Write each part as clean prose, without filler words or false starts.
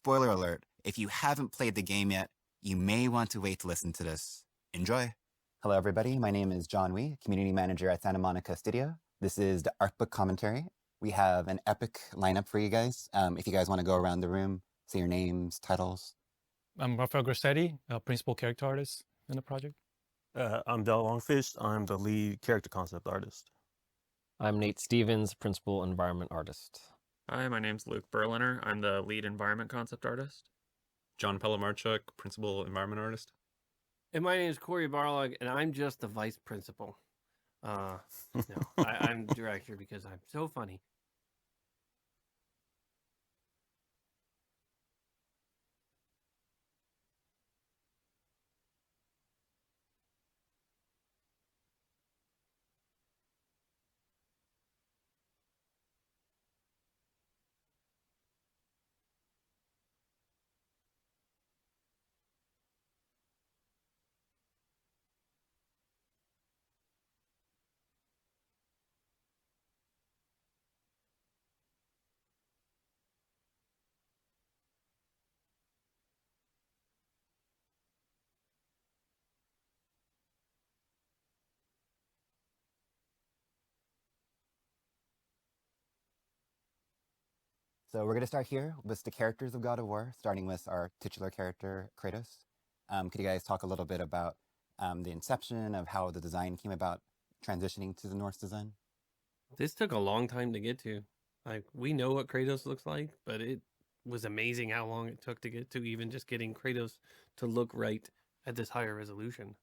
spoiler alert, if you haven't played the game yet, you may want to wait to listen to this. Enjoy. Hello, everybody. My name is John Wee, Community Manager at Santa Monica Studio. This is the Artbook Commentary. We have an epic lineup for you guys. If you guys want to go around the room, say your names, titles. I'm Rafael Grassetti, principal character artist in the project. I'm Del Longfish. I'm the lead character concept artist. I'm Nate Stevens, principal environment artist. Hi, my name's Luke Berliner. I'm the lead environment concept artist. John Pelamarchuk, principal environment artist. And my name is Corey Barlog, and I'm just the vice principal. I'm director because I'm so funny. So we're going to start here with the characters of God of War, starting with our titular character, Kratos. Could you guys talk a little bit about the inception of how the design came about, transitioning to the Norse design? This took a long time to get to. Like, we know what Kratos looks like, but it was amazing how long it took to get to even just getting Kratos to look right at this higher resolution.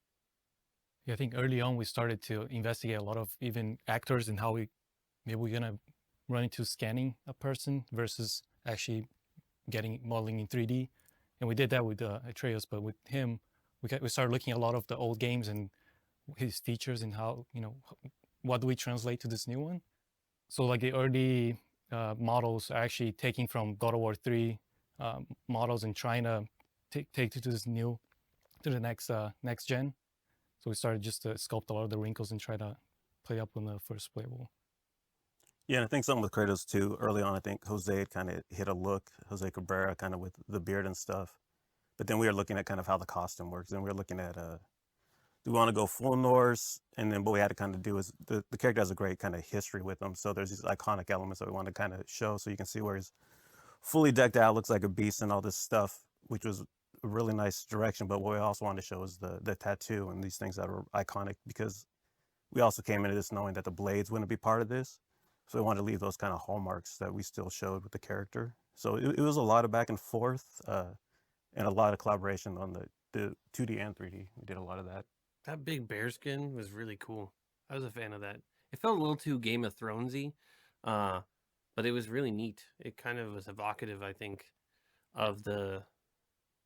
Yeah, I think early on we started to investigate a lot of even actors and how maybe we're gonna run into scanning a person versus actually getting modeling in 3D. And we did that with Atreus, but with him, we started looking at a lot of the old games and his features and how, what do we translate to this new one? So like the early models are actually taking from God of War 3 models and trying to take it to the next gen. So we started just to sculpt a lot of the wrinkles and try to play up on the first playable. Yeah, and I think something with Kratos too, early on, I think Jose had kind of hit a look, Jose Cabrera, kind of with the beard and stuff. But then we were looking at kind of how the costume works. And we were looking at, do we want to go full Norse? And then what we had to kind of do is, the character has a great kind of history with him. So there's these iconic elements that we want to kind of show. So you can see where he's fully decked out, looks like a beast and all this stuff, which was a really nice direction. But what we also wanted to show is the tattoo and these things that are iconic, because we also came into this knowing that the blades wouldn't be part of this. So we wanted to leave those kind of hallmarks that we still showed with the character. So it was a lot of back and forth and a lot of collaboration on the 2D and 3D. We did a lot of that. That big bear skin was really cool. I was a fan of that. It felt a little too Game of Thronesy, but it was really neat. It kind of was evocative, I think, of the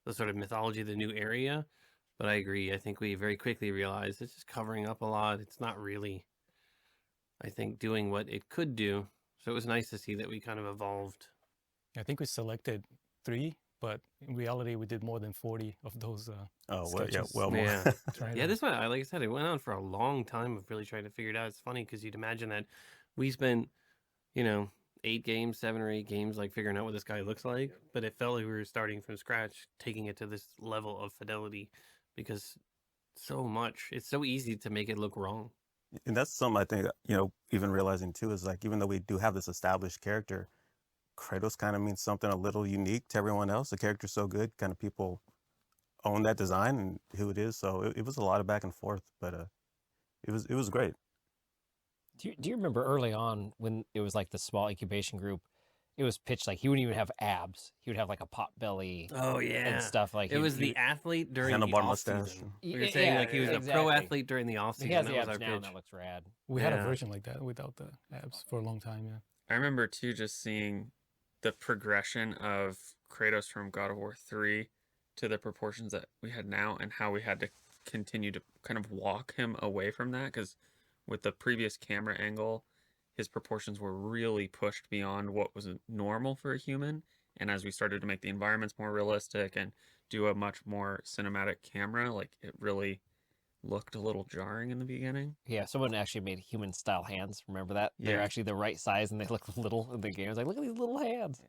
sort of mythology of the new area. But I agree. I think we very quickly realized it's just covering up a lot. It's not really, I think, doing what it could do. So it was nice to see that we kind of evolved. I think we selected 3, but in reality we did more than 40 of those sketches. Well more. Yeah, yeah. This one, like I said, it went on for a long time of really trying to figure it out. It's funny because you'd imagine that we spent, 7 or 8 games, like figuring out what this guy looks like. But it felt like we were starting from scratch, taking it to this level of fidelity, because so much, it's so easy to make it look wrong. And that's something I think, even realizing too, is like, even though we do have this established character, Kratos kind of means something a little unique to everyone else. The character's so good, kind of people own that design and who it is. So it was a lot of back and forth, but it was great. Do you remember early on when it was like the small incubation group, it was pitched like he wouldn't even have abs. He would have like a pot belly. Oh, yeah. And stuff like it was the athlete during the handlebar off-season. mustache. We were saying like he was a pro athlete during the off-season. He has that the was abs our now, pitch. that looks rad. We had a version like that without the abs for a long time, yeah. I remember too just seeing the progression of Kratos from God of War 3 to the proportions that we had now, and how we had to continue to kind of walk him away from that, because with the previous camera angle, his proportions were really pushed beyond what was normal for a human. And as we started to make the environments more realistic and do a much more cinematic camera, like, it really looked a little jarring in the beginning. Yeah, someone actually made human style hands. Remember that? They're Yeah. actually the right size and they look little in the game. It's like, look at these little hands.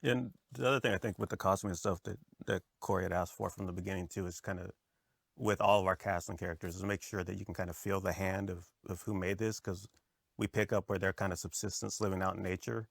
And the other thing I think with the costume and stuff that Corey had asked for from the beginning too is kind of with all of our cast and characters is make sure that you can kind of feel the hand of who made this, because we pick up where they're kind of subsistence living out in nature.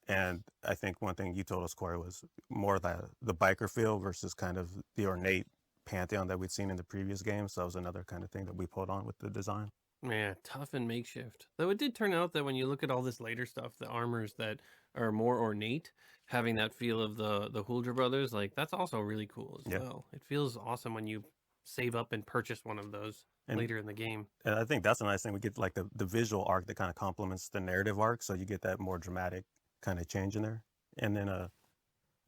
And I think one thing you told us, Corey, was more the biker feel versus kind of the ornate pantheon that we'd seen in the previous games. So that was another kind of thing that we pulled on with the design. Yeah, tough and makeshift. Though it did turn out that when you look at all this later stuff, the armors that are more ornate, having that feel of the Huldra brothers, like that's also really cool as well. It feels awesome when you save up and purchase one of those later in the game. And I think that's a nice thing. We get like the visual arc that kind of complements the narrative arc. So you get that more dramatic kind of change in there. And then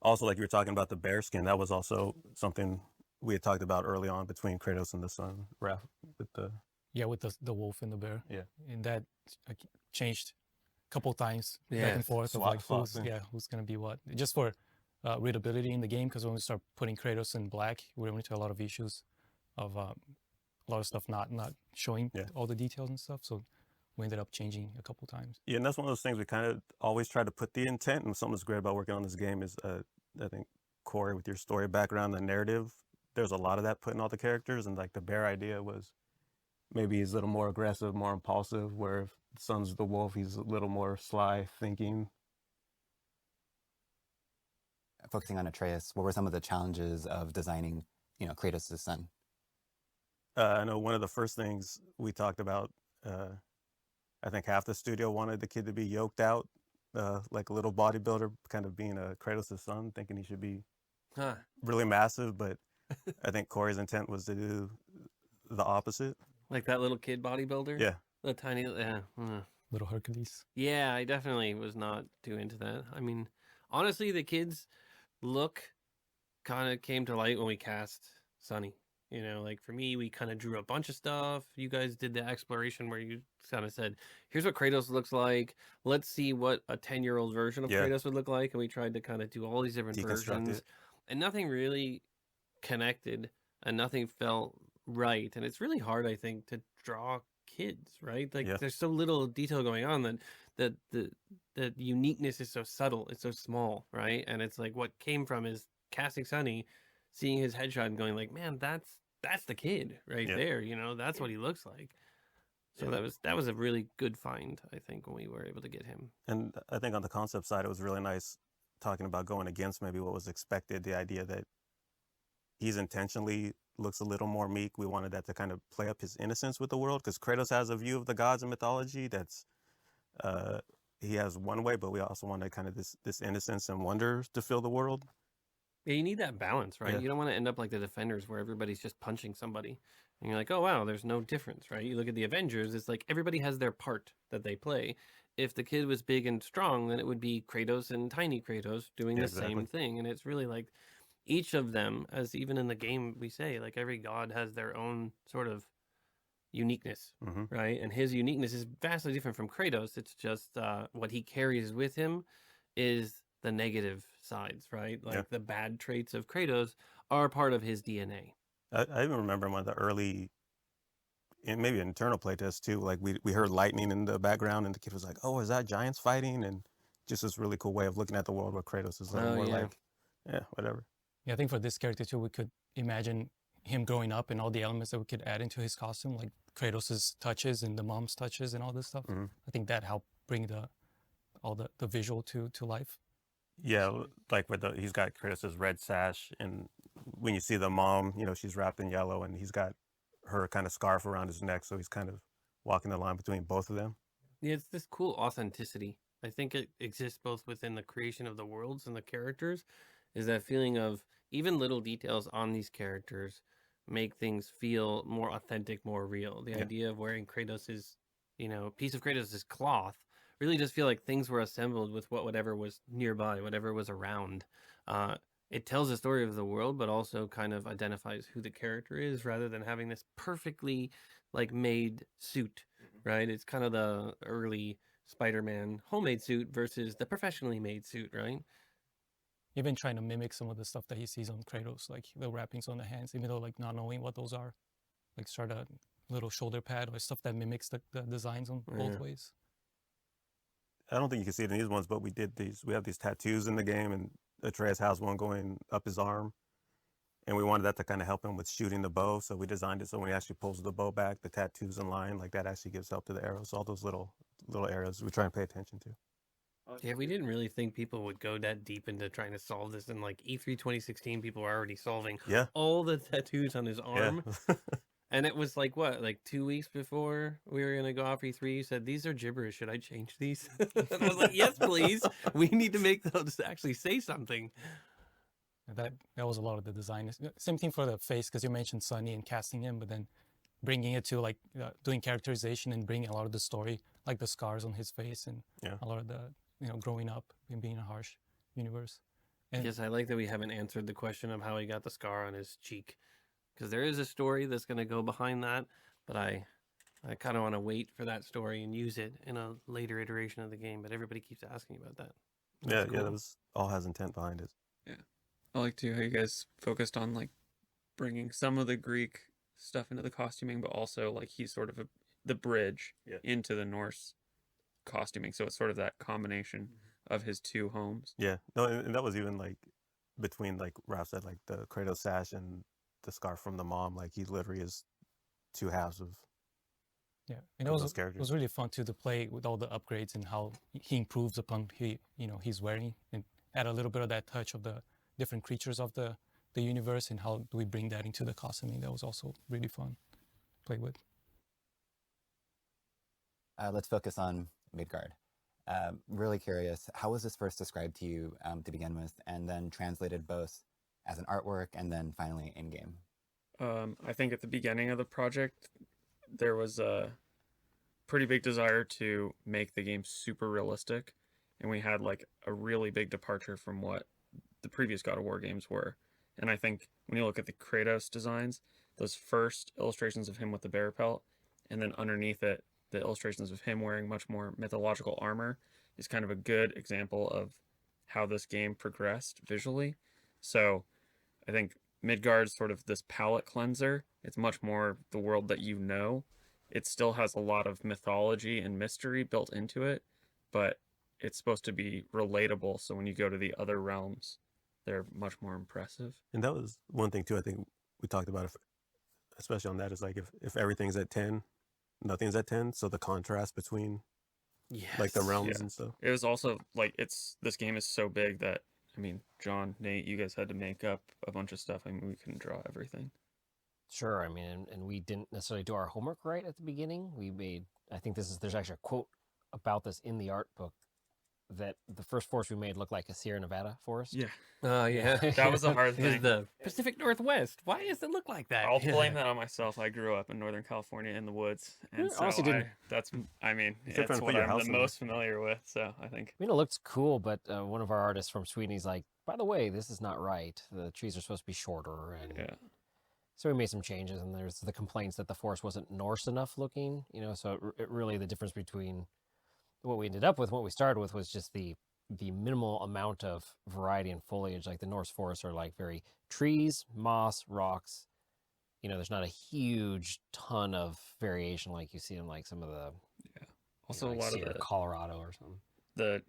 also, like you were talking about the bear skin, that was also something we had talked about early on between Kratos and the son, Raph, with the... Yeah, with the wolf and the bear. Yeah. And that changed a couple times Yeah, back and forth of like swap thing. who's going to be what. Just for readability in the game, because when we start putting Kratos in black, we run into a lot of issues of a lot of stuff not showing all the details and stuff. So we ended up changing a couple times. Yeah, and that's one of those things we kind of always try to put the intent, and something that's great about working on this game is, I think, Corey, with your story background, the narrative, there's a lot of that put in all the characters, and like the bear idea was maybe he's a little more aggressive, more impulsive, where if the son's the wolf, he's a little more sly thinking. Focusing on Atreus, what were some of the challenges of designing, Kratos' son? I know one of the first things we talked about, I think half the studio wanted the kid to be yoked out, like a little bodybuilder, kind of being a Kratos' son, thinking he should be really massive, but I think Corey's intent was to do the opposite. Like that little kid bodybuilder? Yeah. The tiny, Little Hercules. Yeah, I definitely was not too into that. I mean, honestly, the kid's look kind of came to light when we cast Sonny. Like for me, we kind of drew a bunch of stuff. You guys did the exploration where you kind of said, here's what Kratos looks like. Let's see what a 10-year-old version of Kratos would look like. And we tried to kind of do all these different versions. And nothing really connected and nothing felt right. And it's really hard, I think, to draw kids, right? Like there's so little detail going on that the uniqueness is so subtle. It's so small, right? And it's like what came from is casting Sonny, seeing his headshot and going like, man, that's the kid right there. That's what he looks like. So that was a really good find, I think, when we were able to get him. And I think on the concept side, it was really nice talking about going against maybe what was expected, the idea that he's intentionally looks a little more meek. We wanted that to kind of play up his innocence with the world, because Kratos has a view of the gods and mythology that's he has one way, but we also wanted kind of this innocence and wonder to fill the world. Yeah, you need that balance, right? Yeah. You don't want to end up like the Defenders where everybody's just punching somebody. And you're like, oh, wow, there's no difference, right? You look at the Avengers, it's like everybody has their part that they play. If the kid was big and strong, then it would be Kratos and tiny Kratos doing the same thing. And it's really like each of them, as even in the game we say, like every god has their own sort of uniqueness, right? And his uniqueness is vastly different from Kratos. It's just what he carries with him is the negative sides, right? Like the bad traits of Kratos are part of his DNA. I even remember one of the early, maybe internal playtests too, like we heard lightning in the background and the kid was like, oh, is that giants fighting? And just this really cool way of looking at the world where Kratos is more like, whatever. Yeah, I think for this character too, we could imagine him growing up and all the elements that we could add into his costume, like Kratos's touches and the mom's touches and all this stuff. I think that helped bring all the visual to life. Yeah, like he's got Kratos's red sash, and when you see the mom, she's wrapped in yellow, and he's got her kind of scarf around his neck, so he's kind of walking the line between both of them. Yeah, it's this cool authenticity. I think it exists both within the creation of the worlds and the characters, is that feeling of even little details on these characters make things feel more authentic, more real. The idea of wearing Kratos's, piece of Kratos's cloth really does feel like things were assembled with whatever was nearby, whatever was around. It tells the story of the world, but also kind of identifies who the character is rather than having this perfectly made suit, right? It's kind of the early Spider-Man homemade suit versus the professionally made suit, right? Even trying to mimic some of the stuff that he sees on Kratos, like the wrappings on the hands, even though not knowing what those are, start a little shoulder pad or stuff that mimics the designs on both ways. I don't think you can see it in these ones, but we have these tattoos in the game, and Atreus has one going up his arm. And we wanted that to kind of help him with shooting the bow. So we designed it so when he actually pulls the bow back, the tattoo's in line, like that actually gives help to the arrows. So all those little arrows we try and pay attention to. Yeah, we didn't really think people would go that deep into trying to solve this. In like E3 2016, people were already solving all the tattoos on his arm. Yeah. And it was like, what, like 2 weeks before we were going to go off E3, you said, these are gibberish. Should I change these? And I was like, yes, please. We need to make those actually say something. That was a lot of the design. Same thing for the face, because you mentioned Sunny and casting him, but then bringing it to like doing characterization and bringing a lot of the story, like the scars on his face and a lot of the, growing up and being in a harsh universe. And yes, I like that we haven't answered the question of how he got the scar on his cheek, because there is a story that's going to go behind that, but I kind of want to wait for that story and use it in a later iteration of the game, but everybody keeps asking about that. Yeah, that was all has intent behind it. Yeah. I like too how you guys focused on like bringing some of the Greek stuff into the costuming, but also like he's sort of the bridge into the Norse costuming. So it's sort of that combination of his two homes. Yeah, no, and that was even like between, like Ralph said, like the Kratos sash and the scarf from the mom. Like he literally is two halves of. Yeah, and it was really fun too to play with all the upgrades and how he improves upon he's wearing, and add a little bit of that touch of the different creatures of the universe, and how do we bring that into the costuming. That was also really fun to play with. Let's focus on Midgard. Really curious, how was this first described to you to begin with, and then translated both as an artwork and then finally in-game? I think at the beginning of the project, there was a pretty big desire to make the game super realistic, and we had like a really big departure from what the previous God of War games were. And I think when you look at the Kratos designs, those first illustrations of him with the bear pelt, and then underneath it, the illustrations of him wearing much more mythological armor, is kind of a good example of how this game progressed visually. So I think Midgard's sort of this palette cleanser. It's much more the world that you know. It still has a lot of mythology and mystery built into it, but it's supposed to be relatable. So when you go to the other realms, they're much more impressive. And that was one thing too, I think we talked about, especially on that, is like if everything's at 10, nothing's at 10. So the contrast between like the realms and stuff. It was also like, this game is so big that, I mean, John, Nate, you guys had to make up a bunch of stuff. I mean, we couldn't draw everything. Sure. I mean, and we didn't necessarily do our homework right at the beginning. I think there's actually a quote about this in the art book, that the first forest we made looked like a Sierra Nevada forest. Yeah. Yeah. That was a hard thing. The Pacific Northwest. Why does it look like that? I'll blame that on myself. I grew up in Northern California in the woods. And so honestly didn't. That's what your I'm house the in most familiar with. So I think. I mean, it looks cool, but one of our artists from Sweden, he's like, by the way, this is not right. The trees are supposed to be shorter. And so we made some changes, and there's the complaints that the forest wasn't Norse enough looking, so it really, the difference between what we ended up with, what we started with, was just the minimal amount of variety and foliage. Like the Norse forests are like very trees, moss, rocks. There's not a huge ton of variation like you see in like some of the Also like a lot of the Colorado or something. The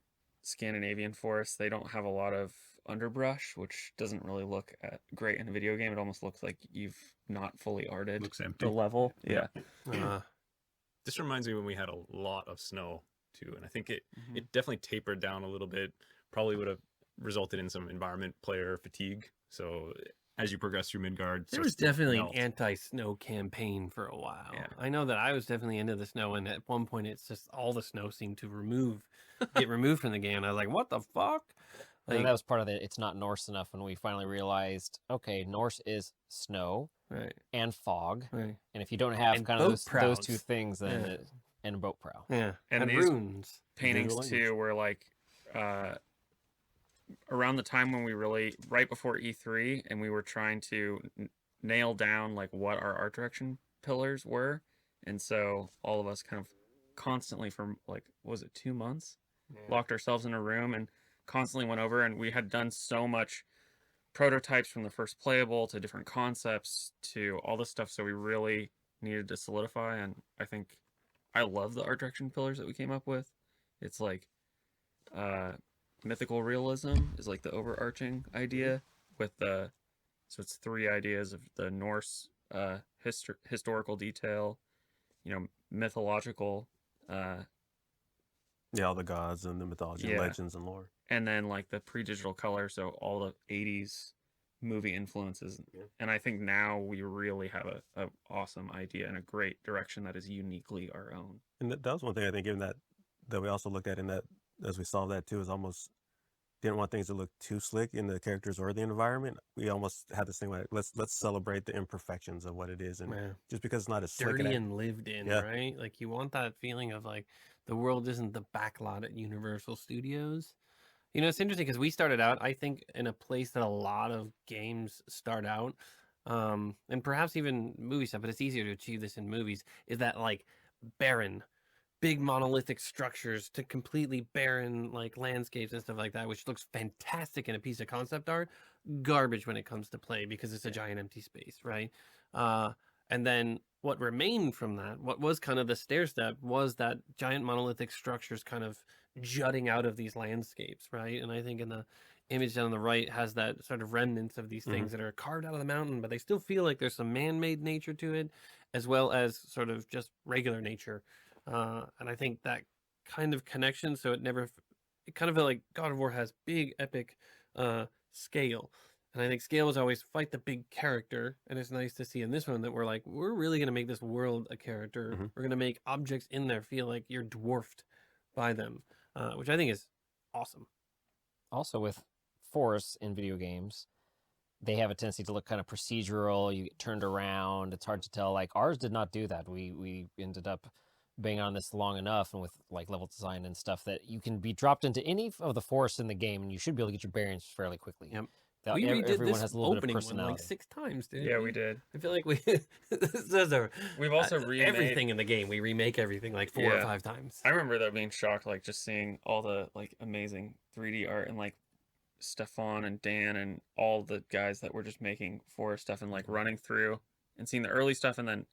Scandinavian forests, they don't have a lot of underbrush, which doesn't really look great in a video game. It almost looks like you've not fully arted Looks empty. the level. Yeah. This reminds me when we had a lot of snow too, and I think it definitely tapered down a little bit. Probably would have resulted in some environment player fatigue. So as you progress through Midgard, there was definitely an anti-snow campaign for a while. Yeah. I know that I was definitely into the snow, and at one point it's just all the snow seemed to get removed from the game. I was like, what the fuck? And that was part of it. It's not Norse enough when we finally realized, okay, Norse is snow and fog. Right. And if you don't have kind of those two things, then and boat prow. Yeah. And these runes. Paintings too were like around the time when right before E3, and we were trying to nail down like what our art direction pillars were. And so all of us kind of constantly for like, was it 2 months? Locked ourselves in a room and constantly went over, and we had done so much prototypes from the first playable to different concepts to all this stuff. So we really needed to solidify. And I think I love the art direction pillars that we came up with. It's like mythical realism is like the overarching idea with the, so it's 3 ideas of the Norse historical detail, you know, mythological, Yeah, all the gods and the mythology and legends and lore. and then like the pre-digital color, so all the 80s movie influences. And I think now we really have a awesome idea and a great direction that is uniquely our own. And that was one thing I think, given that we also looked at in that, as we solved that too, is almost didn't want things to look too slick in the characters or the environment. We almost had this thing like, let's celebrate the imperfections of what it is, and just because it's not as slick dirty and lived in, right? Like you want that feeling of like the world isn't the backlot at Universal Studios. You know, it's interesting because we started out, I think, in a place that a lot of games start out, and perhaps even movie stuff, but it's easier to achieve this in movies, is that like barren, big monolithic structures to completely barren like landscapes and stuff like that, which looks fantastic in a piece of concept art, garbage when it comes to play because it's a giant empty space, right? And then what remained from that, what was kind of the stair step, was that giant monolithic structures kind of jutting out of these landscapes, right? And I think in the image down on the right has that sort of remnants of these things that are carved out of the mountain, but they still feel like there's some man-made nature to it, as well as sort of just regular nature. And I think that kind of connection, so it kind of felt like God of War has big, epic scale. And I think scale is always fight the big character. And it's nice to see in this one that we're really going to make this world a character. We're going to make objects in there feel like you're dwarfed by them, which I think is awesome. Also, with forests in video games, they have a tendency to look kind of procedural. You get turned around. It's hard to tell. Like ours did not do that. We ended up being on this long enough and with like level design and stuff that you can be dropped into any of the forests in the game and you should be able to get your bearings fairly quickly. Yep. We redid everyone this has a little bit of opening one personality. like 6 times, dude. Yeah, we did. I feel like We've also remade everything in the game. We remake everything like 4 or 5 times. I remember that being shocked, like just seeing all the like amazing 3D art and like Stefan and Dan and all the guys that were just making forest stuff and like running through and seeing the early stuff, and then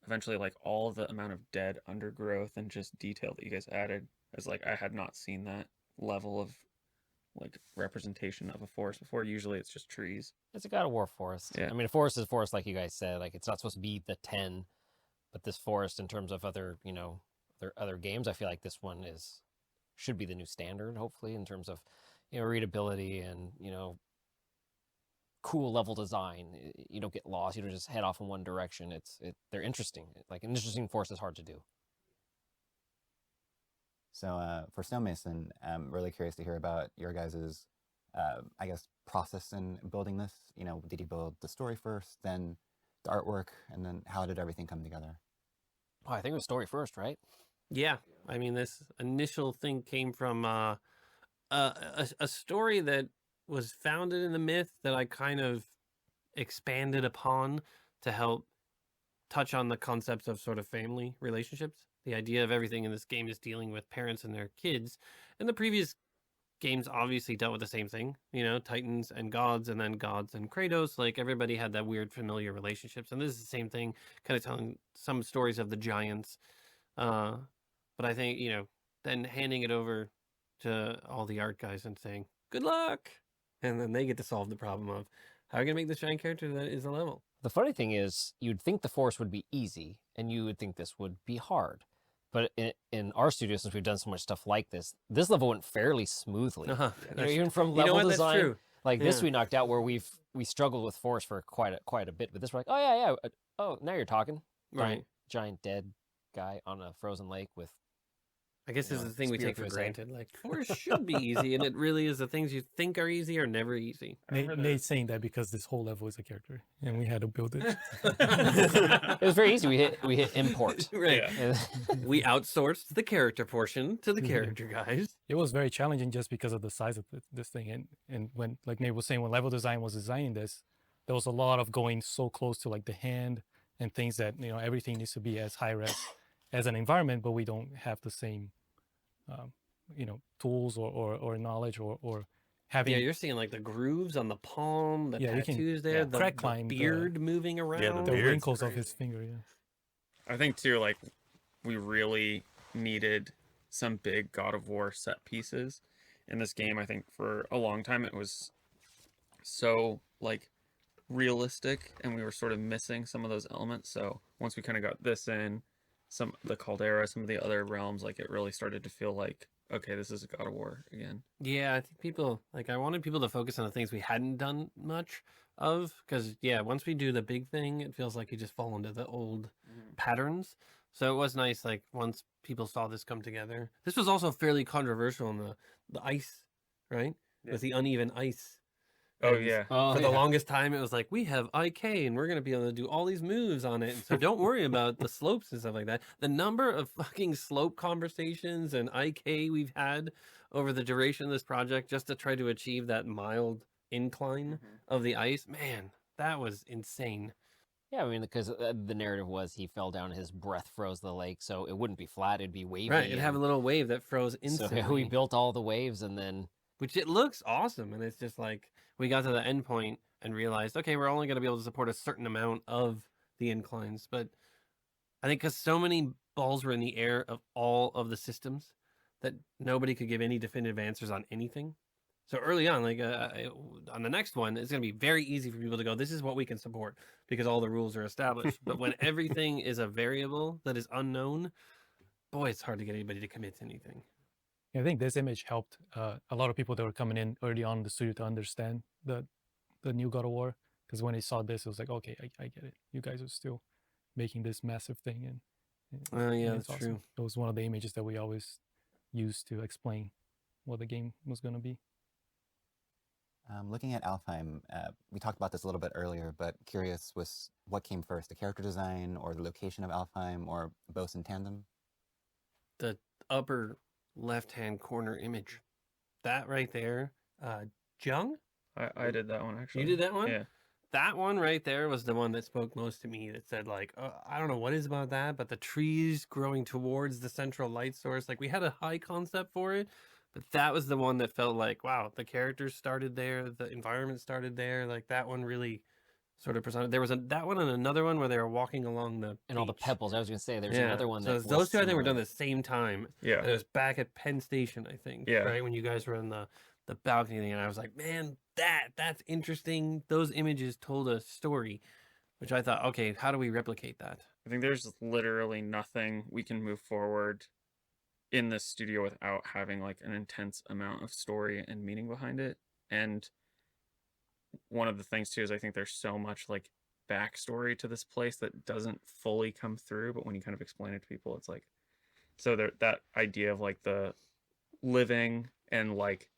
eventually like all the amount of dead undergrowth and just detail that you guys added. As like I had not seen that level of like representation of a forest before. Usually it's just trees. It's a God of War forest. Yeah. I mean, a forest is a forest, like you guys said. Like it's not supposed to be the 10, but this forest, in terms of other, you know, other games, I feel like this one should be the new standard. Hopefully, in terms of, you know, readability and, you know, cool level design. You don't get lost. You don't just head off in one direction. They're interesting. Like an interesting forest is hard to do. So for Snowmason, I'm really curious to hear about your guys' I guess, process in building this. You know, did you build the story first, then the artwork, and then how did everything come together? Oh, I think it was story first, right? Yeah. I mean, this initial thing came from a story that was founded in the myth that I kind of expanded upon to help touch on the concepts of sort of family relationships. The idea of everything in this game is dealing with parents and their kids. And the previous games obviously dealt with the same thing, you know, Titans and gods, and then gods and Kratos. Like everybody had that weird familiar relationships. And this is the same thing, kind of telling some stories of the giants. But I think, you know, then handing it over to all the art guys and saying, good luck. And then they get to solve the problem of how are you going to make this giant character that is a level. The funny thing is, you'd think the forest would be easy, and you would think this would be hard. But in our studio, since we've done so much stuff like this level went fairly smoothly. Uh-huh. You know, even from level design, That's true. like this, we knocked out where we struggled with forest for quite a bit. But this, we're like, oh yeah. Oh, now you're talking. Right. Giant dead guy on a frozen lake with. I guess this is the thing we take for spirit granted. Like, forest should be easy, and it really is. The things you think are easy are never easy. Nate's saying that because this whole level is a character, and we had to build it. It was very easy. We hit import. Right. Yeah. We outsourced the character portion to the character guys. It was very challenging just because of the size of this thing. And when, like Nate was saying, when level design was designing this, there was a lot of going so close to like the hand and things that, you know, everything needs to be as high res as an environment, but we don't have the same, you know, tools or knowledge or having. Yeah, you're seeing like the grooves on the palm, the Yeah, you can- tattoos there, yeah, the, crack the climb, beard moving around. the beard's wrinkles of his finger. Yeah. I think too, like we really needed some big God of War set pieces in this game. I think for a long time it was so like realistic, and we were sort of missing some of those elements. So once we kind of got this in, the Caldera, some of the other realms, like it really started to feel like, okay, this is a God of War again. Yeah, I think people I wanted people to focus on the things we hadn't done much of, because once we do the big thing, it feels like you just fall into the old patterns. So it was nice, like once people saw this come together. This was also fairly controversial in the ice, right? Yeah. With the uneven ice. Oh And yeah. For the longest time, it was like, we have IK and we're going to be able to do all these moves on it. And so don't worry about the slopes and stuff like that. The number of fucking slope conversations and IK we've had over the duration of this project just to try to achieve that mild incline of the ice, man, that was insane. Yeah, I mean, because the narrative was he fell down, his breath froze the lake, so it wouldn't be flat, it'd be wavy. Right, it'd have a little wave that froze instantly. So we built all the waves, and then... Which it looks awesome, and it's just like, we got to the end point and realized, okay, we're only going to be able to support a certain amount of the inclines. But I think because so many balls were in the air of all of the systems that nobody could give any definitive answers on anything. So early on, like on the next one, it's going to be very easy for people to go, this is what we can support because all the rules are established. But when everything is a variable that is unknown, boy, it's hard to get anybody to commit to anything. I think this image helped a lot of people that were coming in early on in the studio to understand the new God of War, because when they saw this, it was like, okay, I get it. You guys are still making this massive thing, and That's awesome. true. It was one of the images that we always used to explain what the game was going to be. Looking at Alfheim, we talked about this a little bit earlier, but curious was what came first, the character design or the location of Alfheim, or both in tandem? The upper left-hand corner image, that right there, Jung? I did that one actually. You did that one? Yeah. That one right there was the one that spoke most to me, that said like, I don't know what is about that, but the trees growing towards the central light source, like we had a high concept for it, but that was the one that felt like, wow, the characters started there, the environment started there, like that one really sort of presented. There was that one and another one where they were walking along the And all the beach. pebbles. I was going to say, there's another one So that those was two I think were similar. done at the same time. Yeah. And it was back at Penn Station, I think. Yeah. Right when you guys were in the balcony thing, and I was like, man, that's interesting. Those images told a story, which I thought, okay, how do we replicate that? I think there's literally nothing we can move forward in this studio without having like an intense amount of story and meaning behind it. And one of the things too is I think there's so much like backstory to this place that doesn't fully come through, but when you kind of explain it to people, it's like, so that idea of like the living and like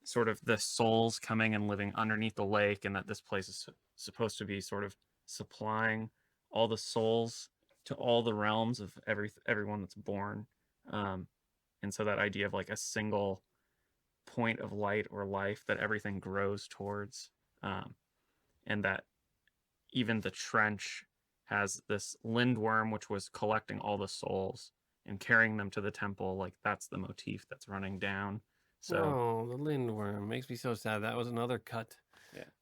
sort of the souls coming and living underneath the lake, and that this place is supposed to be sort of supplying all the souls to all the realms of everyone that's born. And so that idea of like a single point of light or life that everything grows towards, and that even the trench has this lindworm which was collecting all the souls and carrying them to the temple, like that's the motif that's running down. So oh, the lindworm makes me so sad. That was another cut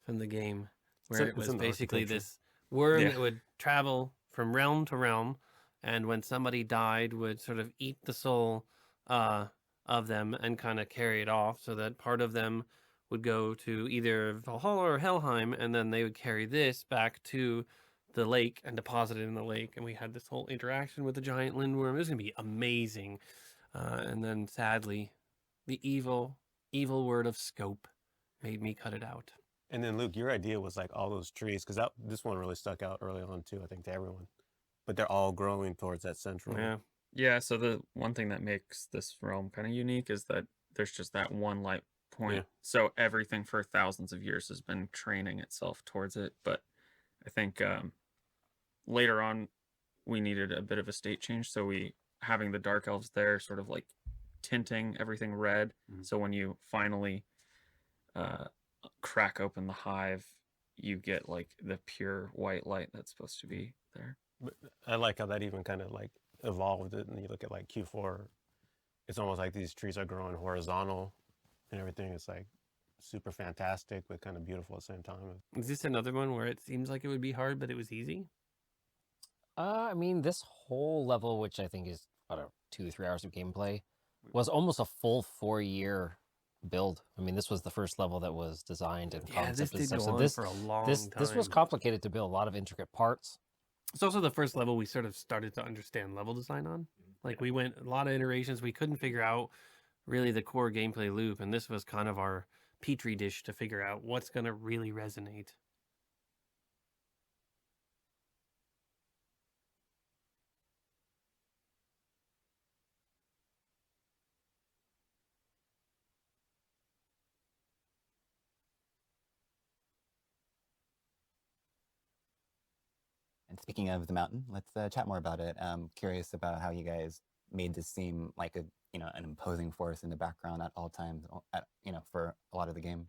from the game where it was basically this worm that would travel from realm to realm, and when somebody died would sort of eat the soul of them and kind of carry it off, so that part of them would go to either Valhalla or Helheim, and then they would carry this back to the lake and deposit it in the lake. And we had this whole interaction with the giant lindworm. It was going to be amazing. And then sadly, the evil word of scope made me cut it out. And then Luke, your idea was like all those trees, because this one really stuck out early on too, I think, to everyone. But they're all growing towards that central. yeah, so the one thing that makes this realm kind of unique is that there's just that one light point. Yeah. So everything for thousands of years has been training itself towards it. But I think later on we needed a bit of a state change, so having the dark elves there sort of like tinting everything red. So when you finally crack open the hive, you get like the pure white light that's supposed to be there. But I like how that even kind of like evolved it. And you look at like Q4, it's almost like these trees are growing horizontal and everything. It's like super fantastic, but kind of beautiful at the same time. Is this another one where it seems like it would be hard, but it was easy? I mean, this whole level, which I think is, I don't know, 2 to 3 hours of gameplay, was almost a full 4-year build. I mean, this was the first level that was designed and Yeah, this concept and did stuff. go So on this for a long this was time. complicated to build. A lot of intricate parts. It's also the first level we sort of started to understand level design on. Like we went a lot of iterations. We couldn't figure out really the core gameplay loop, and this was kind of our petri dish to figure out what's going to really resonate. And speaking of the mountain, let's chat more about it. I'm curious about how you guys made this seem like a, an imposing force in the background at all times, for a lot of the game.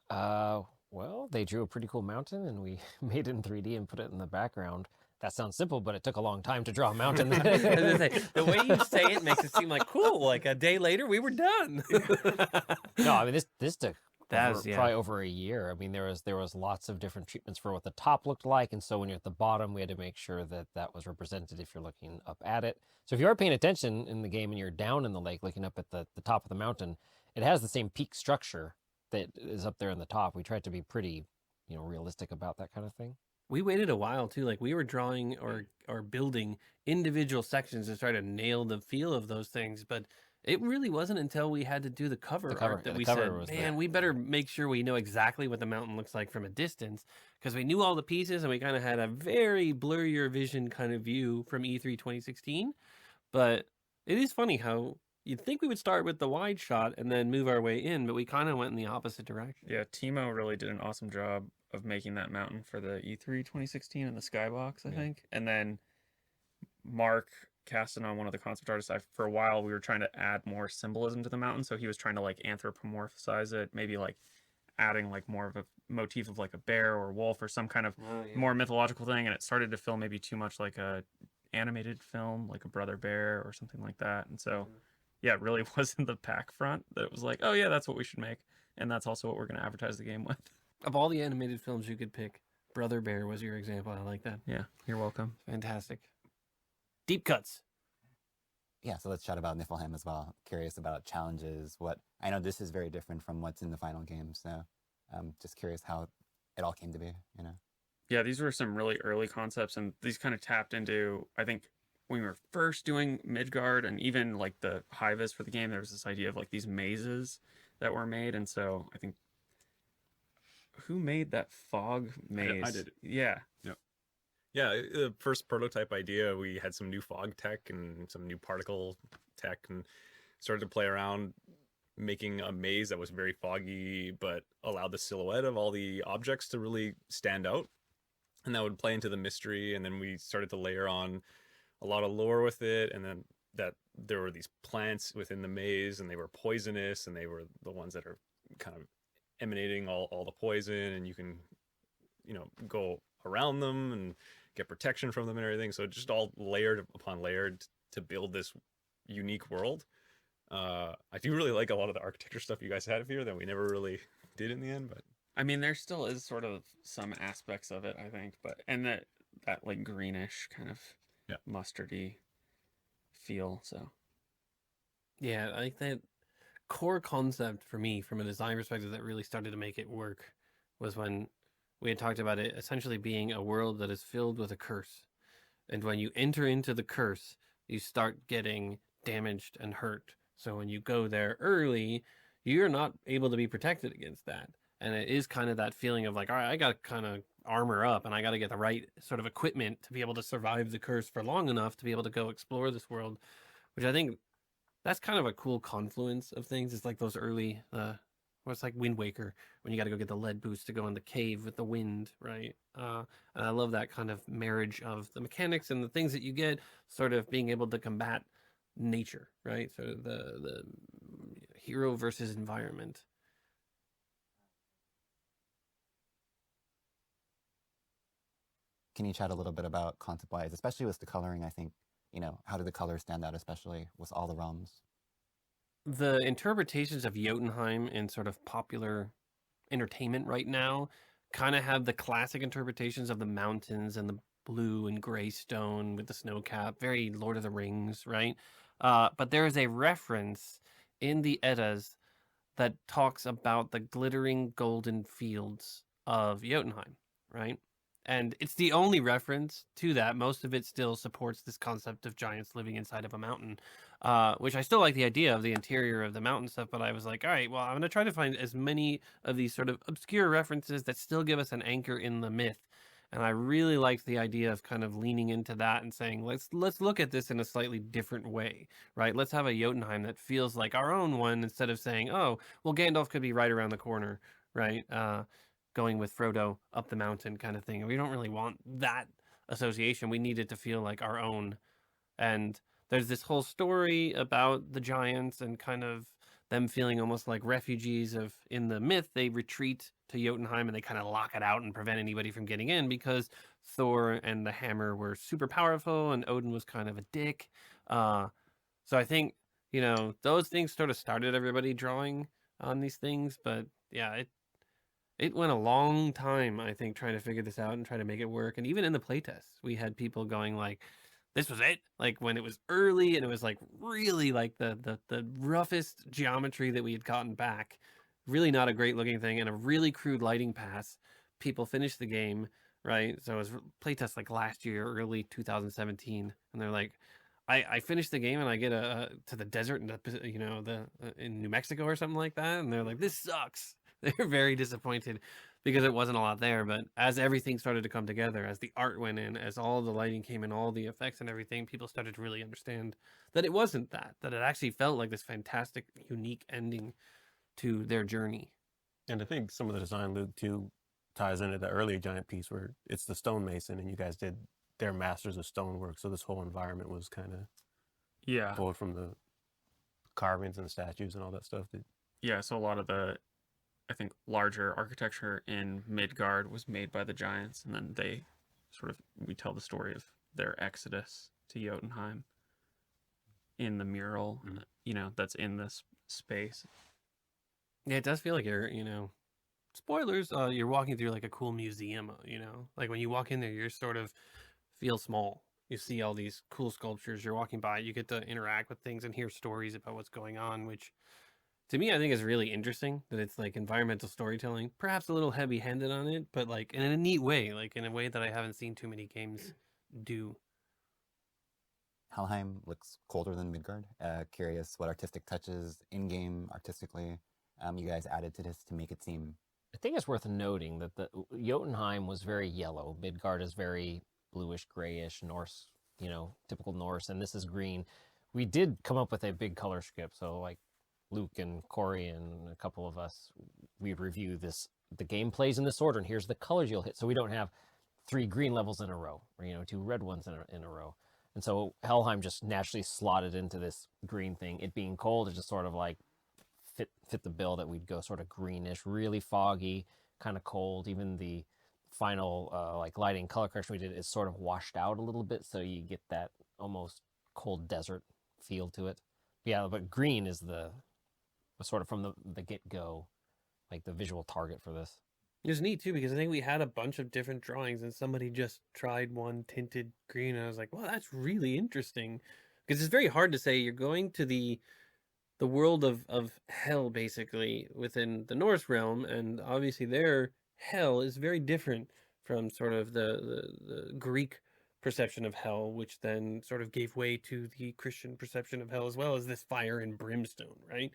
Well, they drew a pretty cool mountain, and we made it in 3D and put it in the background. That sounds simple, but it took a long time to draw a mountain. The way you say it makes it seem like cool. Like a day later, we were done. No, I mean this took That's probably over a year. I mean, there was lots of different treatments for what the top looked like, and so when you're at the bottom, we had to make sure that that was represented if you're looking up at it. So if you are paying attention in the game and you're down in the lake looking up at the top of the mountain, it has the same peak structure that is up there in the top. We tried to be pretty, realistic about that kind of thing. We waited a while too. Like we were drawing or building individual sections to try to nail the feel of those things, but it really wasn't until we had to do the cover art that we said, man, we better make sure we know exactly what the mountain looks like from a distance, because we knew all the pieces and we kind of had a very blurrier vision kind of view from E3 2016. But it is funny how you'd think we would start with the wide shot and then move our way in, but we kind of went in the opposite direction. Yeah, Timo really did an awesome job of making that mountain for the E3 2016 in the skybox, I think. And then Mark casted on one of the concept artists. For a while, we were trying to add more symbolism to the mountain, so he was trying to like anthropomorphize it, maybe like adding like more of a motif of like a bear or wolf or some kind of more mythological thing, and it started to feel maybe too much like a animated film, like a Brother Bear or something like that. And so yeah, it really wasn't the pack front that it was like, oh yeah, that's what we should make, and that's also what we're going to advertise the game with. Of all the animated films you could pick, Brother Bear was your example. I like that. Yeah, you're welcome. Fantastic. Deep cuts. Yeah, so let's chat about Niffleheim as well. Curious about challenges. I know this is very different from what's in the final game, so just curious how it all came to be, Yeah, these were some really early concepts, and these kind of tapped into, I think, when we were first doing Midgard and even like the high-vis for the game, there was this idea of like these mazes that were made. And so I think, who made that fog maze? I did it. Yeah. Yep. Yeah, the first prototype idea, we had some new fog tech and some new particle tech and started to play around making a maze that was very foggy, but allowed the silhouette of all the objects to really stand out. And that would play into the mystery. And then we started to layer on a lot of lore with it. And then that there were these plants within the maze, and they were poisonous, and they were the ones that are kind of emanating all the poison, and you can, go around them and get protection from them and everything. So just all layered upon layered to build this unique world. I do really like a lot of the architecture stuff you guys had here that we never really did in the end, but I mean, there still is sort of some aspects of it, I think, and that like greenish kind of mustardy feel. So yeah, I think that core concept for me from a design perspective that really started to make it work was when we had talked about it essentially being a world that is filled with a curse. And when you enter into the curse, you start getting damaged and hurt. So when you go there early, you're not able to be protected against that. And it is kind of that feeling of like, all right, I got to kind of armor up and I got to get the right sort of equipment to be able to survive the curse for long enough to be able to go explore this world, which I think that's kind of a cool confluence of things. It's like those early, it's like Wind Waker, when you got to go get the lead boost to go in the cave with the wind, right? And I love that kind of marriage of the mechanics and the things that you get, sort of being able to combat nature, right? So the hero versus environment. Can you chat a little bit about concept-wise, especially with the coloring? I think, how did the colors stand out, especially with all the realms? The interpretations of Jotunheim in sort of popular entertainment right now kind of have the classic interpretations of the mountains and the blue and gray stone with the snow cap, very Lord of the Rings, right? But there is a reference in the Eddas that talks about the glittering golden fields of Jotunheim, right? And it's the only reference to that. Most of it still supports this concept of giants living inside of a mountain, which I still like the idea of the interior of the mountain stuff. But I was like, all right, well, I'm going to try to find as many of these sort of obscure references that still give us an anchor in the myth. And I really liked the idea of kind of leaning into that and saying, let's look at this in a slightly different way, right? Let's have a Jotunheim that feels like our own one instead of saying, oh, well, Gandalf could be right around the corner, right? Going with Frodo up the mountain kind of thing. And we don't really want that association. We need it to feel like our own. And there's this whole story about the giants and kind of them feeling almost like refugees in the myth. They retreat to Jotunheim and they kind of lock it out and prevent anybody from getting in because Thor and the hammer were super powerful and Odin was kind of a dick. So I think, those things sort of started everybody drawing on these things. But yeah, it went a long time, I think, trying to figure this out and try to make it work. And even in the playtests, we had people going like, this was it. Like when it was early and it was like really like the roughest geometry that we had gotten back, really not a great looking thing and a really crude lighting pass. People finished the game, right? So it was playtest like last year, early 2017. And they're like, I finished the game and I get to the desert in New Mexico or something like that. And they're like, this sucks. They're very disappointed because it wasn't a lot there. But as everything started to come together, as the art went in, as all the lighting came in, all the effects and everything, people started to really understand that it wasn't that it actually felt like this fantastic, unique ending to their journey. And I think some of the design, Luke, too, ties into the earlier giant piece where it's the stonemason and you guys did their masters of stonework. So this whole environment was kind of pulled from the carvings and statues and all that stuff. So a lot of the, I think, larger architecture in Midgard was made by the giants, and then we tell the story of their exodus to Jotunheim in the mural, that's in this space. Yeah, it does feel like you're, spoilers, you're walking through like a cool museum, like when you walk in there, you're sort of feel small. You see all these cool sculptures, you're walking by, you get to interact with things and hear stories about what's going on, which to me, I think is really interesting that it's like environmental storytelling, perhaps a little heavy-handed on it, but like in a neat way, like in a way that I haven't seen too many games do. Helheim looks colder than Midgard. Curious what artistic touches in-game artistically you guys added to this to make it seem... I think it's worth noting that the Jotunheim was very yellow. Midgard is very bluish, grayish, Norse, typical Norse, and this is green. We did come up with a big color script, so like Luke and Corey and a couple of us, we review the game plays in this order, and here's the colors you'll hit. So we don't have 3 green levels in a row, or 2 red ones in a row. And so Helheim just naturally slotted into this green thing. It being cold, it just sort of like fit the bill that we'd go sort of greenish, really foggy, kind of cold. Even the final like lighting color correction we did is sort of washed out a little bit, so you get that almost cold desert feel to it. Yeah, but green is was sort of from the get-go, like the visual target for this. It was neat too, because I think we had a bunch of different drawings and somebody just tried one tinted green and I was like, well, that's really interesting, because it's very hard to say you're going to the world of hell, basically, within the Norse realm, and obviously their hell is very different from sort of the Greek perception of hell, which then sort of gave way to the Christian perception of hell, as well as this fire and brimstone, right?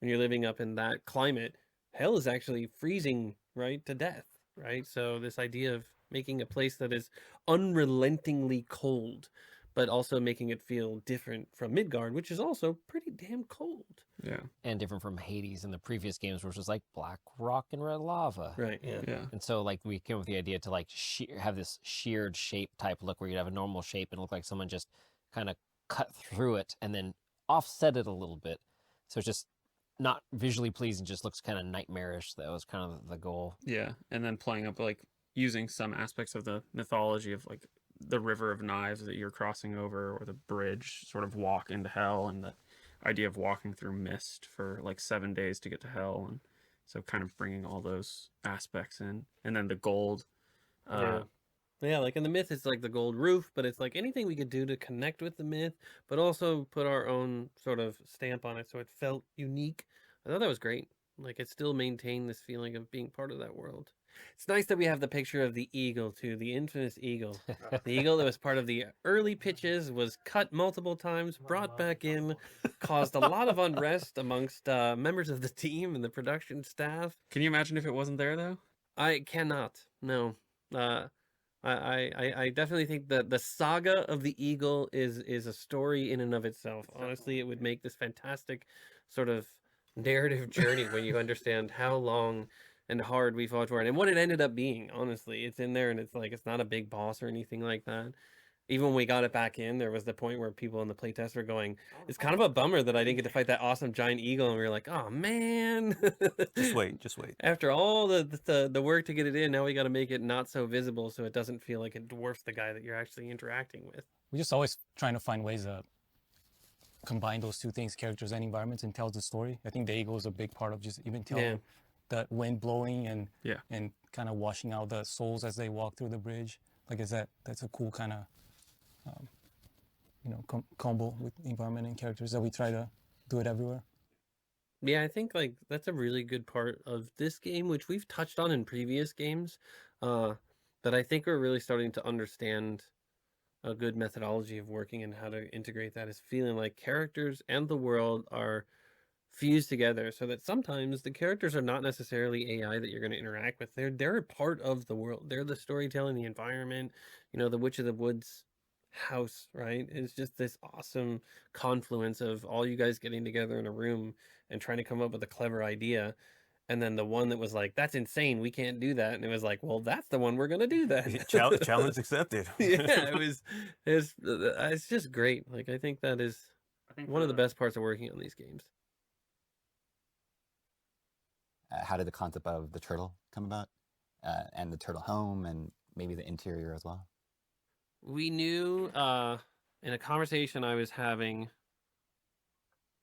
When you're living up in that climate, hell is actually freezing, right, to death, right? So this idea of making a place that is unrelentingly cold, but also making it feel different from Midgard, which is also pretty damn cold. Yeah. And different from Hades in the previous games, which was like black rock and red lava. Right, yeah. And so like we came up with the idea to like have this sheared shape type look where you'd have a normal shape and look like someone just kind of cut through it and then offset it a little bit. So it's just not visually pleasing, just looks kind of nightmarish. That was kind of the goal. Yeah. And then playing up, like, using some aspects of the mythology of, like, the river of knives that you're crossing over, or the bridge, sort of walk into hell, and the idea of walking through mist for like 7 days to get to hell. And so kind of bringing all those aspects in. And then the gold Yeah, like in the myth, it's like the gold roof, but it's like anything we could do to connect with the myth, but also put our own sort of stamp on it so it felt unique. I thought that was great. Like it still maintained this feeling of being part of that world. It's nice that we have the picture of the eagle too, the infamous eagle. The eagle that was part of the early pitches was cut multiple times, brought back in, caused a lot of unrest amongst members of the team and the production staff. Can you imagine if it wasn't there though? I cannot. No. I definitely think that the saga of the eagle is a story in and of itself. Honestly, it would make this fantastic sort of narrative journey when you understand how long and hard we fought for it and what it ended up being. Honestly, it's in there and it's like it's not a big boss or anything like that. Even when we got it back in, there was the point where people in the playtest were going, "It's kind of a bummer that I didn't get to fight that awesome giant eagle." And we were like, "Oh man!" Just wait, just wait. After all the work to get it in, now we got to make it not so visible so it doesn't feel like it dwarfs the guy that you're actually interacting with. We're just always trying to find ways to combine those two things, characters and environments, and tell the story. I think the eagle is a big part of just even telling that wind blowing and kind of washing out the souls as they walk through the bridge. Like, that's a cool kind of combo with environment and characters that we try to do it everywhere. Yeah, I think like that's a really good part of this game, which we've touched on in previous games, that I think we're really starting to understand a good methodology of working and how to integrate that is feeling like characters and the world are fused together so that sometimes the characters are not necessarily AI that you're going to interact with. They're a part of the world. They're the storytelling, the environment, the Witch of the Woods house, right? It's just this awesome confluence of all you guys getting together in a room and trying to come up with a clever idea. And then the one that was like, "That's insane, we can't do that." And it was like, well, that's the one we're going to do that. Challenge accepted. Yeah, it's just great. Like, I think that is one of the best parts of working on these games. How did the concept of the turtle come about? And the turtle home and maybe the interior as well? We knew in a conversation I was having,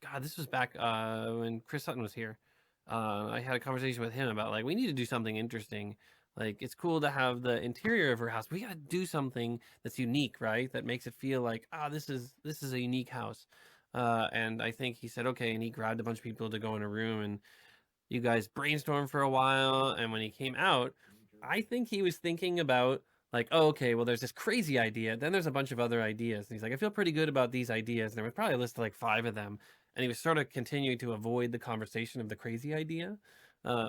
God, this was back when Chris Sutton was here. I had a conversation with him about like, we need to do something interesting. Like, it's cool to have the interior of her house. We got to do something that's unique, right? That makes it feel like, this is a unique house. And I think he said, okay. And he grabbed a bunch of people to go in a room and you guys brainstormed for a while. And when he came out, I think he was thinking about like, oh, okay, well, there's this crazy idea. Then there's a bunch of other ideas. And he's like, I feel pretty good about these ideas. And there was probably a list of like 5 of them. And he was sort of continuing to avoid the conversation of the crazy idea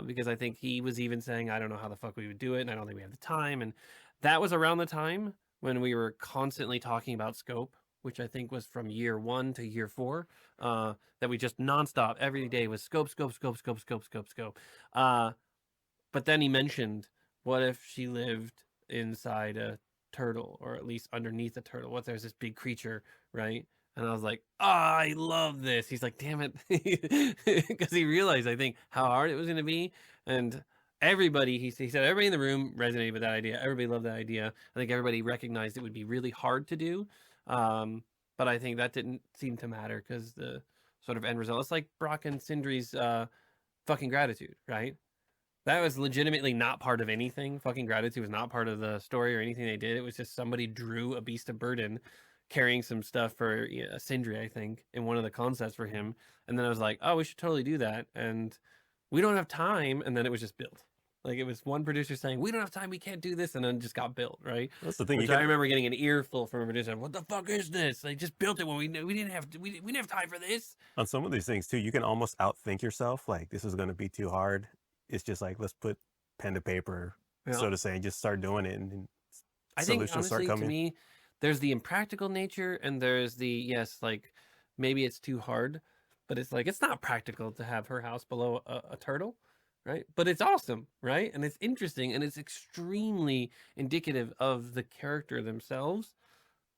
because I think he was even saying, I don't know how the fuck we would do it. And I don't think we have the time. And that was around the time when we were constantly talking about scope, which I think was from year 1 to year 4, that we just nonstop every day was scope. But then he mentioned, what if she lived inside a turtle, or at least underneath a turtle? What if there's this big creature, right? And I was like, I love this. He's like, damn it. Because he realized, I think, how hard it was going to be. And everybody, he said, everybody in the room resonated with that idea. Everybody loved that idea. I think everybody recognized it would be really hard to do. But I think that didn't seem to matter because the sort of end result, it's like Brock and Sindri's fucking gratitude, right? That was legitimately not part of anything. Fucking gratitude was not part of the story or anything they did. It was just somebody drew a beast of burden carrying some stuff for Sindri, I think, in one of the concepts for him. And then I was like, oh, we should totally do that. And we don't have time. And then it was just built. Like, it was one producer saying, we don't have time, we can't do this. And then it just got built, right? That's the thing. Which I remember getting an earful from a producer. What the fuck is this? They just built it when we didn't have time for this. On some of these things, too, you can almost outthink yourself. Like, this is going to be too hard. It's just like, let's put pen to paper, so to say, and just start doing it. And I think, honestly, to me, there's the impractical nature and there's the, yes, like, maybe it's too hard, but it's like, it's not practical to have her house below a turtle, right? But it's awesome, right? And it's interesting and it's extremely indicative of the character themselves.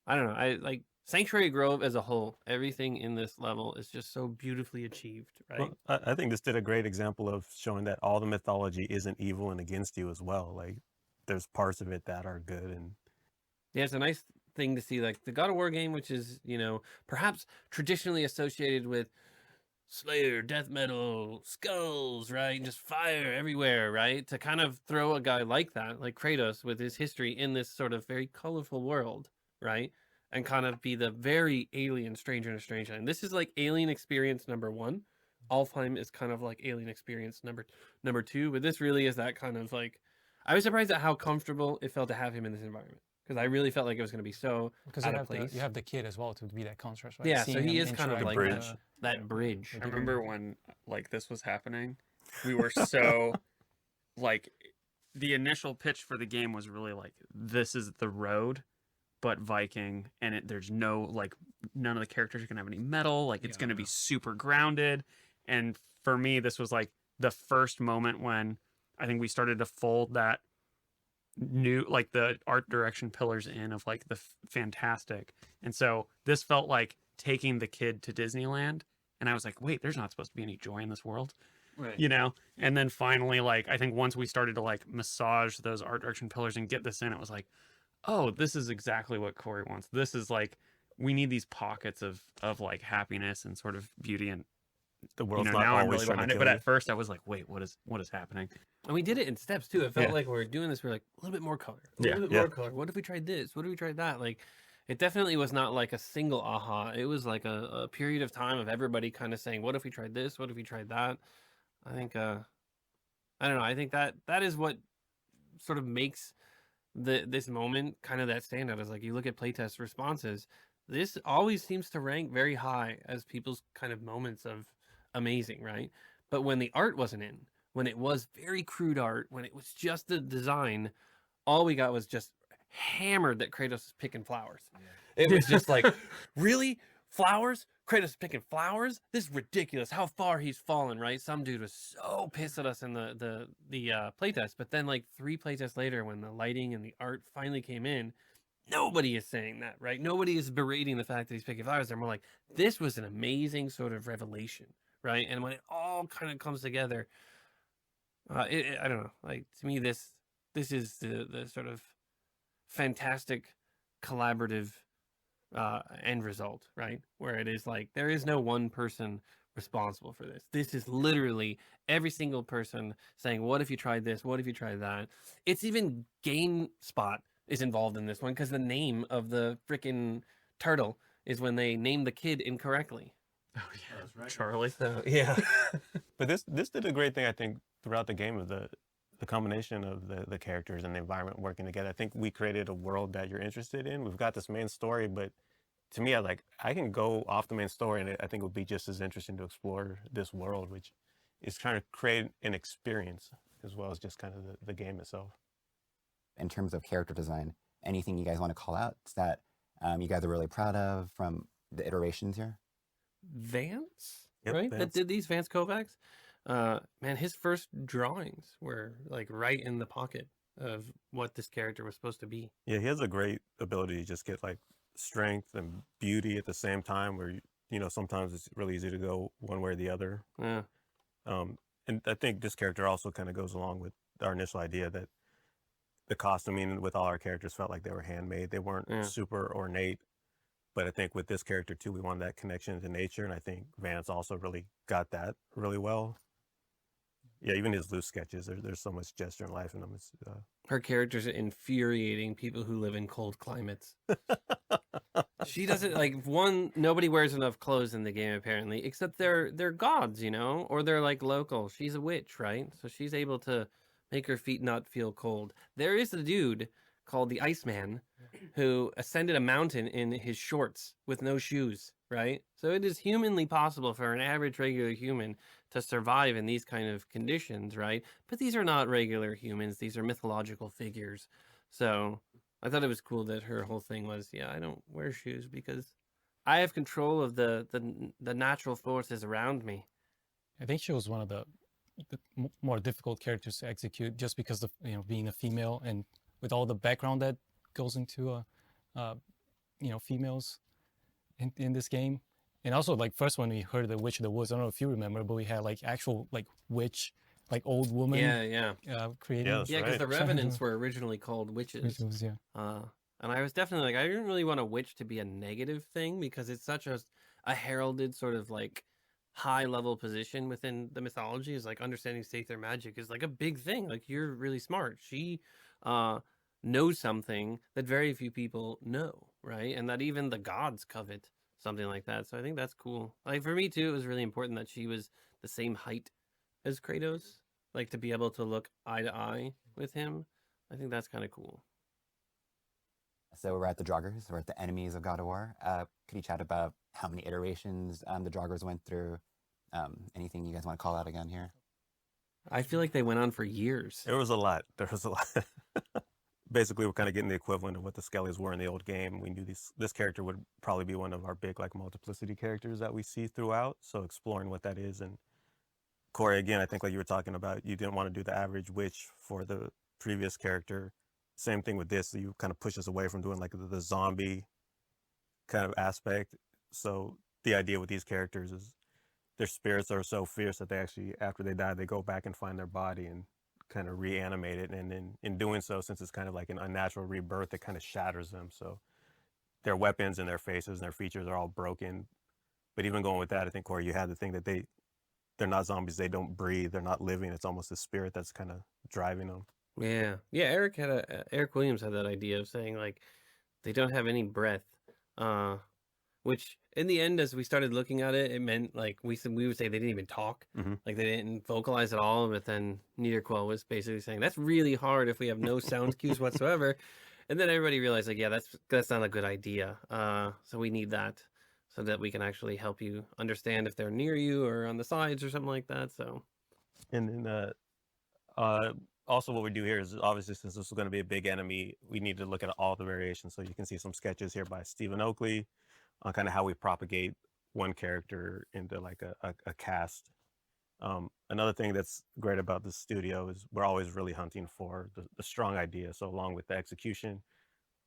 I don't know. I like Sanctuary Grove as a whole. Everything in this level is just so beautifully achieved, right? Well, I think this did a great example of showing that all the mythology isn't evil and against you as well. Like, there's parts of it that are good. And yeah, it's a nice thing to see, like the God of War game, which is, perhaps traditionally associated with Slayer, death metal, skulls, right? And just fire everywhere, right? To kind of throw a guy like that, like Kratos, with his history in this sort of very colorful world, right? And kind of be the very alien stranger in a strange land. This is like Alien Experience #1. Alfheim is kind of like Alien Experience number 2, but this really is that kind of like. I was surprised at how comfortable it felt to have him in this environment, because I really felt like it was going to be so Because out of place. you have the kid as well to be that contrast, right? Yeah, Seeing so he him is kind of interact like with bridge. that bridge. I remember when like this was happening, we were so like the initial pitch for the game was really like, this is the road, but Viking, and there's no like, none of the characters are gonna have any metal, like it's gonna be super grounded. And for me, this was like the first moment when I think we started to fold that new, like the art direction pillars in of like the fantastic. And so this felt like taking the kid to Disneyland, and I was like, wait, there's not supposed to be any joy in this world. Right. You know? And then finally, like, I think once we started to like massage those art direction pillars and get this in, it was like, oh, this is exactly what Corey wants. This is like, we need these pockets of like happiness and sort of beauty. And The you world's know, not now I'm always really trying behind to it. kill But you. at first I was like, wait, what is happening? And we did it in steps too. It felt Yeah. like we were doing this. We're like, a little bit more color, a Yeah, little bit yeah. more color. What if we tried this? What if we tried that? Like, it definitely was not like a single aha. It was like a period of time of everybody kind of saying, what if we tried this? What if we tried that? I think, I don't know. I think that is what sort of makes this moment kind of that standout. Is like, you look at playtest responses, this always seems to rank very high as people's kind of moments of amazing, right? But when the art wasn't in, when it was very crude art, when it was just the design, all we got was just hammered that Kratos is picking flowers. It was just like, really? Flowers? Kratos is picking flowers? This is ridiculous. How far he's fallen, right? Some dude was so pissed at us in the playtest, but then like 3 playtests later, when the lighting and the art finally came in, nobody is saying that, right? Nobody is berating the fact that he's picking flowers. They're more like, this was an amazing sort of revelation, right? And when it all kind of comes together, I don't know. Like, to me, this is the sort of fantastic collaborative end result, right? Where it is like, there is no one person responsible for this. This is literally every single person saying, what if you tried this? What if you tried that? It's even GameSpot is involved in this one, because the name of the freaking turtle is when they named the kid incorrectly. Oh yeah, that's right. Charlie. So yeah. But this did a great thing, I think, throughout the game of the combination of the characters and the environment working together. I think we created a world that you're interested in. We've got this main story, but to me, I can go off the main story, and I think it would be just as interesting to explore this world, which is trying to create an experience as well as just kind of the game itself. In terms of character design, anything you guys want to call out that you guys are really proud of from the iterations here? Vance, Yep, right? That Vance. did these, Vance Kovacs. Man, his first drawings were like right in the pocket of what this character was supposed to be. Yeah, he has a great ability to just get like strength and beauty at the same time, where sometimes it's really easy to go one way or the other. Yeah. And I think this character also kind of goes along with our initial idea that the costuming with all our characters felt like they were handmade. They weren't Yeah. super ornate. But I think with this character too, we wanted that connection to nature, and I think Vance also really got that really well. Yeah, even his loose sketches, there's so much gesture and life in them. It's, Her characters are infuriating people who live in cold climates. She doesn't nobody wears enough clothes in the game apparently, except they're gods, or they're like local. She's a witch, right? So she's able to make her feet not feel cold. There is a dude called the Iceman who ascended a mountain in his shorts with no shoes, right? So it is humanly possible for an average regular human to survive in these kind of conditions, right? But these are not regular humans. These are mythological figures. So I thought it was cool that her whole thing was, I don't wear shoes because I have control of the natural forces around me. I think she was one of the more difficult characters to execute, just because of being a female and with all the background that goes into females in this game. And also, like, first when we heard the Witch of the Woods, I don't know if you remember, but we had like actual like witch, like old woman. Yeah. Created. Yeah, that's Yeah, because right. the Revenants were originally called witches. Witches, yeah. And I was definitely like, I didn't really want a witch to be a negative thing, because it's such a heralded sort of like high level position within the mythology is like understanding Sather magic is like a big thing. Like you're really smart. She knows something that very few people know, right? And that even the gods covet something like that. So I think that's cool. Like for me too, it was really important that she was the same height as Kratos, like to be able to look eye to eye with him. I think that's kind of cool. So we're at the Draugrs, we're at the enemies of God of War. Could you chat about how many iterations the Draugrs went through? Anything you guys want to call out again here? I feel like they went on for years. There was a lot. Basically, we're kind of getting the equivalent of what the Skellies were in the old game. We knew this character would probably be one of our big like multiplicity characters that we see throughout. So exploring what that is. And Corey, again, I think like you were talking about, you didn't want to do the average witch for the previous character. Same thing with this. You kind of push us away from doing like the zombie kind of aspect. So the idea with these characters is their spirits are so fierce that they actually, after they die, they go back and find their body and kind of reanimate it. And in doing so, since it's kind of like an unnatural rebirth, it kind of shatters them. So their weapons and their faces and their features are all broken. But even going with that, I think, Corey, you had the thing that they're not zombies. They don't breathe. They're not living. It's almost a spirit that's kind of driving them. Yeah. Eric Williams had that idea of saying like they don't have any breath, which in the end, as we started looking at it, it meant like we would say they didn't even talk, like they didn't vocalize at all. But then Niederquell was basically saying that's really hard if we have no sound cues whatsoever. And then everybody realized like, yeah, that's not a good idea. So we need that so that we can actually help you understand if they're near you or on the sides or something like that. So, and then also what we do here is obviously since this is going to be a big enemy, we need to look at all the variations. So you can see some sketches here by Stephen Oakley on kind of how we propagate one character into like a cast. Another thing that's great about this studio is we're always really hunting for the strong idea. So along with the execution,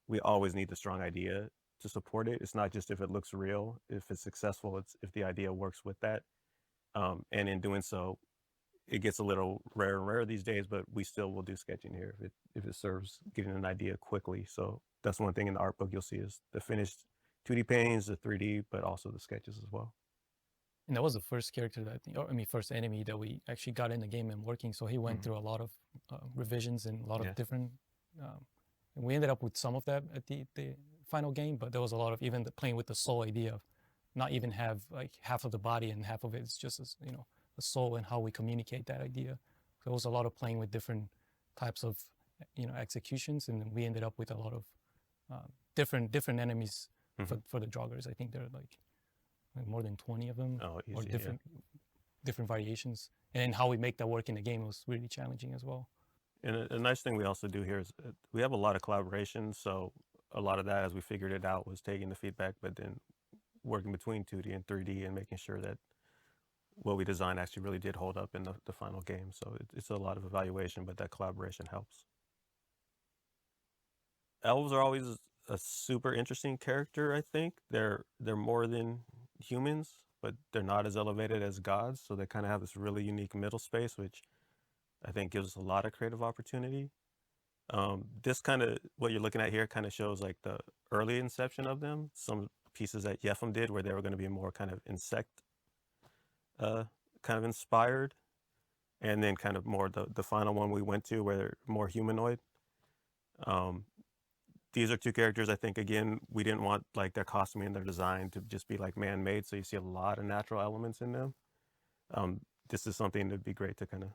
we always need the strong idea to support it. It's not just if it looks real, if it's successful, it's if the idea works with that. And in doing so, it gets a little rare and rare these days, but we still will do sketching here if it serves getting an idea quickly. So that's one thing in the art book you'll see is the finished 2D paintings, the 3D, but also the sketches as well. And that was the first character first enemy that we actually got in the game and working. So he went through a lot of revisions and a lot of different. We ended up with some of that at the final game, but there was a lot of even playing with the soul idea of not even have like half of the body and half of it is just as, the soul and how we communicate that idea. So it was a lot of playing with different types of executions, and we ended up with a lot of different enemies for the Draugrs. I think there are like more than 20 of them, or different variations. And how we make that work in the game was really challenging as well. And a nice thing we also do here is we have a lot of collaboration. So a lot of that, as we figured it out, was taking the feedback, but then working between 2D and 3D and making sure that what we designed actually really did hold up in the final game. So it's a lot of evaluation, but that collaboration helps. Elves are always a super interesting character, I think. They're more than humans, but they're not as elevated as gods. So they kind of have this really unique middle space, which I think gives us a lot of creative opportunity. This kind of, what you're looking at here kind of shows like the early inception of them. Some pieces that Yefim did where they were going to be more kind of insect kind of inspired, and then kind of more the final one we went to where they're more humanoid. These are two characters, I think, again, we didn't want like their costuming and their design to just be like man-made, so you see a lot of natural elements in them. This is something that'd be great to kind of,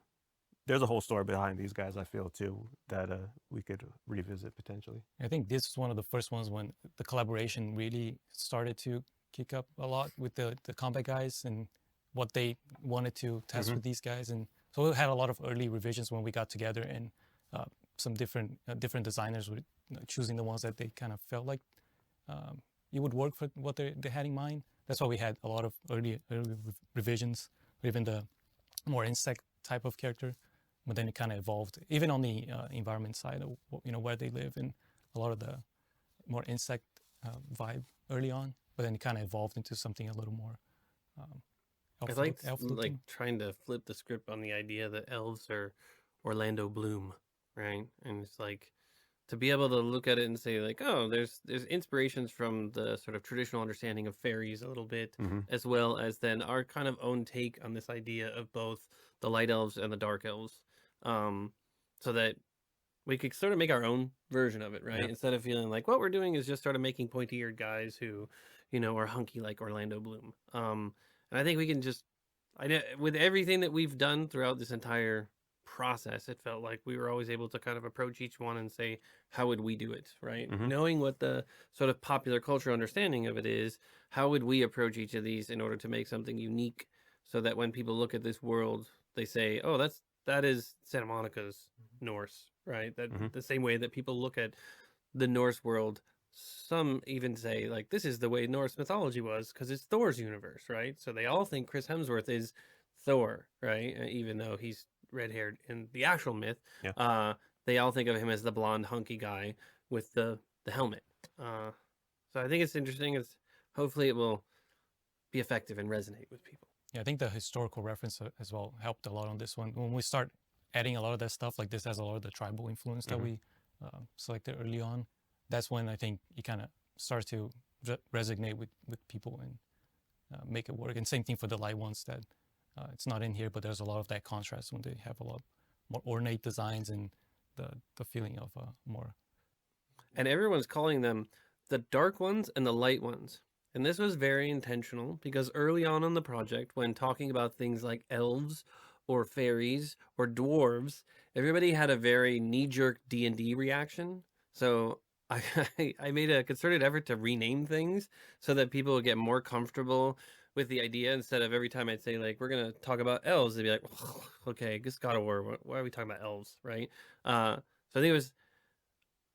there's a whole story behind these guys, I feel, too, that we could revisit potentially. I think this was one of the first ones when the collaboration really started to kick up a lot with the combat guys and what they wanted to test with these guys. And so we had a lot of early revisions when we got together, and some different designers were choosing the ones that they kind of felt like it would work for what they had in mind. That's why we had a lot of early revisions, even the more insect type of character. But then it kind of evolved, even on the environment side of where they live, and a lot of the more insect vibe early on. But then it kind of evolved into something a little more. I like trying to flip the script on the idea that elves are Orlando Bloom, right? And it's like to be able to look at it and say like, oh, there's inspirations from the sort of traditional understanding of fairies a little bit, as well as then our kind of own take on this idea of both the light elves and the dark elves, so that we could sort of make our own version of it, right? Yeah. Instead of feeling like what we're doing is just sort of making pointy-eared guys who, you know, are hunky like Orlando Bloom. And I think we can just, with everything that we've done throughout this entire process, it felt like we were always able to kind of approach each one and say, how would we do it, right? Knowing what the sort of popular culture understanding of it is, how would we approach each of these in order to make something unique, so that when people look at this world, they say, oh, that is Santa Monica's Norse, right? That the same way that people look at the Norse world, some even say like, this is the way Norse mythology was because it's Thor's universe, right? So they all think Chris Hemsworth is Thor, right? Even though he's red-haired in the actual myth. They all think of him as the blonde hunky guy with the helmet. So I think it's interesting. Hopefully it will be effective and resonate with people. Yeah, I think the historical reference as well helped a lot on this one. When we start adding a lot of that stuff, like this has a lot of the tribal influence that we selected early on. That's when I think it kind of starts to resonate with people and make it work. And same thing for the light ones, that it's not in here, but there's a lot of that contrast when they have a lot more ornate designs and the feeling of more. And everyone's calling them the dark ones and the light ones. And this was very intentional because early on in the project, when talking about things like elves or fairies or dwarves, everybody had a very knee-jerk D&D reaction. So I made a concerted effort to rename things so that people would get more comfortable with the idea, instead of every time I'd say like, we're going to talk about elves, they'd be like, oh, okay, just God of War, why are we talking about elves, right? So I think it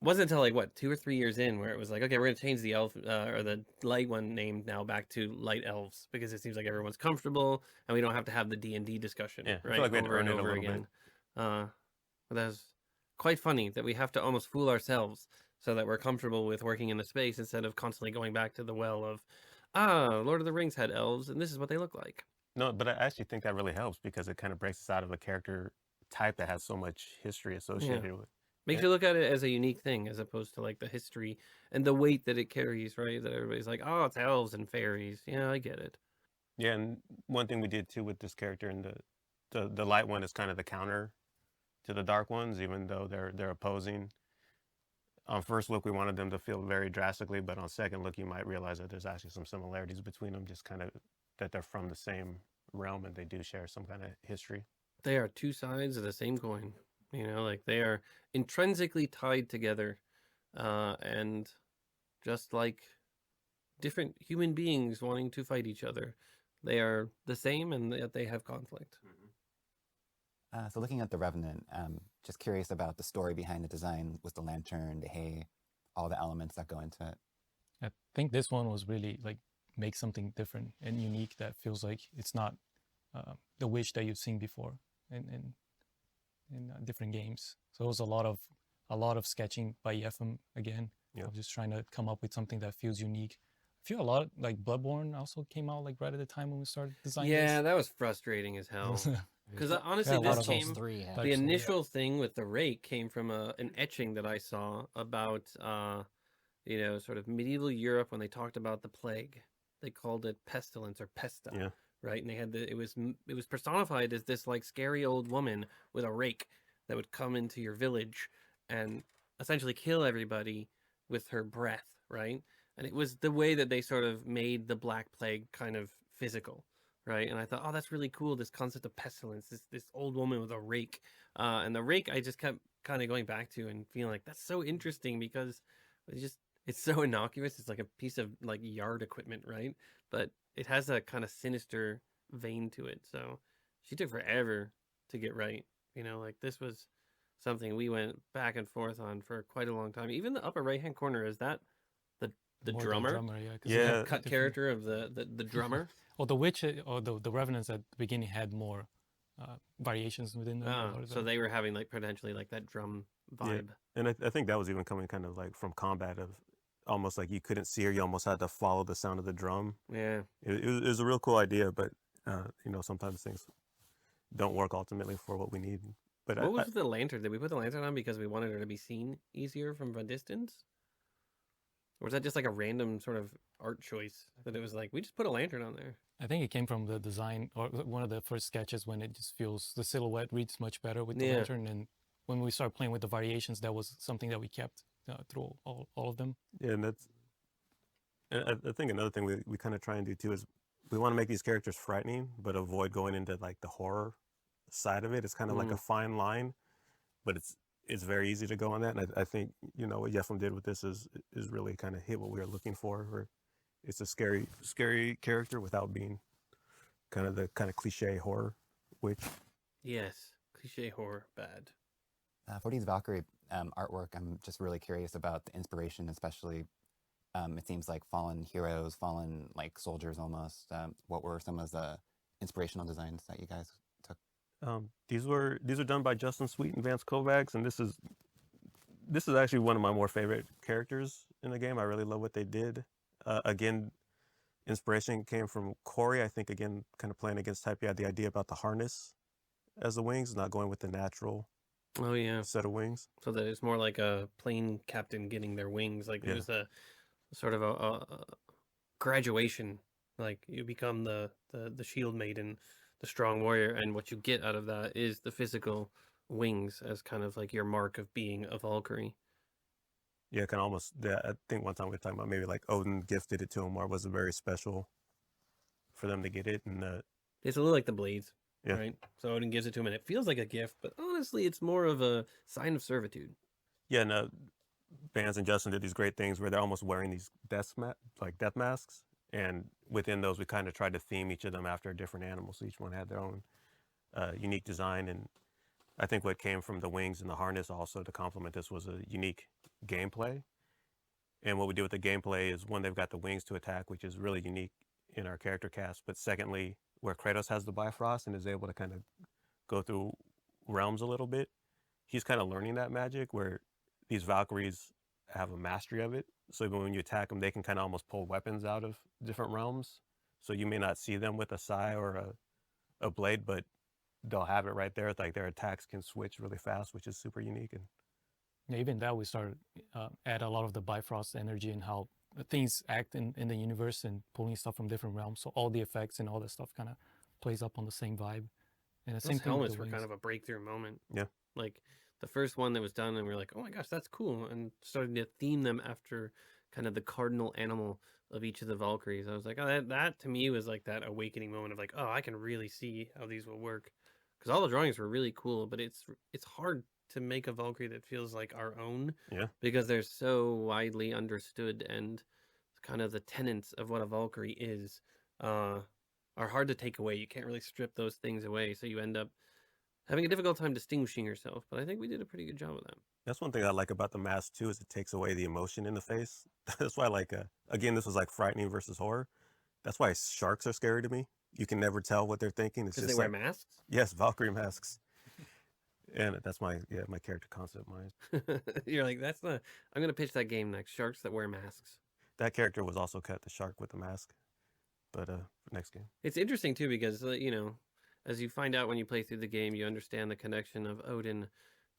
wasn't until like what, 2 or 3 years in where it was like, okay, we're going to change the elf or the light one name now back to light elves, because it seems like everyone's comfortable and we don't have to have the D&D discussion, right? I feel like we had to over earn and it a over little again. But that's quite funny that we have to almost fool ourselves so that we're comfortable with working in the space, instead of constantly going back to the well of, Lord of the Rings had elves and this is what they look like. No, but I actually think that really helps, because it kind of breaks us out of a character type that has so much history associated with. Makes you look at it as a unique thing, as opposed to like the history and the weight that it carries, right? That everybody's like, oh, it's elves and fairies. Yeah, I get it. Yeah, and one thing we did too with this character, and the light one is kind of the counter to the dark ones, even though they're opposing. On first look, we wanted them to feel very drastically, but on second look, you might realize that there's actually some similarities between them, just kind of that they're from the same realm and they do share some kind of history. They are two sides of the same coin, you know, like they are intrinsically tied together, and just like different human beings wanting to fight each other, they are the same, and yet they have conflict. So looking at the Revenant, just curious about the story behind the design with the lantern, the hay, all the elements that go into it. I think this one was really like make something different and unique that feels like it's not the Wish that you've seen before in different games. So it was a lot of sketching by Yefim again. Yeah. Of just trying to come up with something that feels unique. I feel a lot like Bloodborne also came out like right at the time when we started designing. Yeah, that was frustrating as hell. Because honestly, Yeah, a lot this of came. Three, Like, The initial thing with the rake came from an etching that I saw about, sort of medieval Europe when they talked about the plague. They called it pestilence or pesta, Yeah. right? And they had it was personified as this like scary old woman with a rake that would come into your village and essentially kill everybody with her breath, right? And it was the way that they sort of made the Black Plague kind of physical. Right, and I thought, oh, that's really cool. This concept of pestilence, this old woman with a rake, and the rake, I just kept kind of going back to and feeling like that's so interesting because it's so innocuous. It's like a piece of like yard equipment, right? But it has a kind of sinister vein to it. So she took forever to get right. You know, like this was something we went back and forth on for quite a long time. Even the upper right hand corner, is that the More drummer? yeah. 'Cause Yeah. they The had cut different- character of the drummer. Or the Witch, or the Revenants at the beginning had more variations within them. a lot of So them. they were having like potentially like that drum vibe. And I think that was even coming kind of like from combat, of almost like you couldn't see her, you almost had to follow the sound of the drum. Yeah. It was a real cool idea, but sometimes things don't work ultimately for what we need. But What was the lantern? Did we put the lantern on because we wanted her to be seen easier from a distance? Or was that just like a random sort of art choice that it was like, we just put a lantern on there? I think it came from the design or one of the first sketches when it just feels the silhouette reads much better with the Yeah. lantern. And when we started playing with the variations, that was something that we kept through all of them. yeah, and I think another thing we kind of try and do too is we want to make these characters frightening, but avoid going into like the horror side of it. It's kind of like a fine line, but it's very easy to go on that. And I think, you know, what Yefim did with this is really kind of hit what we were looking for, where it's a scary character without being kind of the cliche horror witch. Yes. Cliche horror, bad. For these Valkyrie artwork, I'm just really curious about the inspiration, especially it seems like fallen heroes, fallen like soldiers almost. What were some of the inspirational designs that you guys took? These are done by Justin Sweet and Vance Kovacs, and this is actually one of my more favorite characters in the game. I really love what they did. Again, inspiration came from Corey. I think again, kind of playing against type, he had the idea about the harness as the wings, not going with the natural Oh, yeah. set of wings. So that it's more like a plane captain getting their wings. Like Yeah. there's a sort of a graduation. Like you become the shield maiden, the strong warrior, and what you get out of that is the physical wings as kind of like your mark of being a Valkyrie. Yeah, kind of almost. Yeah, I think one time we were talking about maybe like Odin gifted it to him, or was it very special for them to get it? And It's a little like the blades, Yeah. right? So Odin gives it to him, and it feels like a gift, but honestly, it's more of a sign of servitude. yeah, and Vance and Justin did these great things where they're almost wearing these death masks, and within those we kind of tried to theme each of them after a different animal, so each one had their own unique design. And I think what came from the wings and the harness also to complement this was a unique gameplay. And what we do with the gameplay is, one, they've got the wings to attack, which is really unique in our character cast, but secondly, where Kratos has the Bifrost and is able to kind of go through realms a little bit, he's kind of learning that magic where these Valkyries have a mastery of it. So even when you attack them, they can kind of almost pull weapons out of different realms. So you may not see them with a sai or a blade, but they'll have it right there. It's like their attacks can switch really fast, which is super unique. And Yeah, even that we started add a lot of the Bifrost energy and how things act in the universe and pulling stuff from different realms. So all the effects and all that stuff kind of plays up on the same vibe. And the Those same thing with helmets the were wings. kind of a breakthrough moment. Yeah. Like the first one that was done, and we were like, oh my gosh, that's cool. And starting to theme them after kind of the cardinal animal of each of the Valkyries. I was like, oh, that to me was like that awakening moment of like, oh, I can really see how these will work. Because all the drawings were really cool, but it's hard to make a Valkyrie that feels like our own. Yeah. Because they're so widely understood, and kind of the tenets of what a Valkyrie is are hard to take away. You can't really strip those things away, so you end up having a difficult time distinguishing yourself. But I think we did a pretty good job of that. that's one thing I like about the mask too, is it takes away the emotion in the face. That's why, like, again, this was like frightening versus horror. That's why sharks are scary to me. You can never tell what they're thinking. It's Because just they wear like, masks? yes, Valkyrie masks. And that's my character concept mind. You're like, that's not... I'm going to pitch that game next. Sharks that wear masks. That character was also cut, the shark with the mask. But next game. It's interesting, too, because, you know, as you find out when you play through the game, you understand the connection of Odin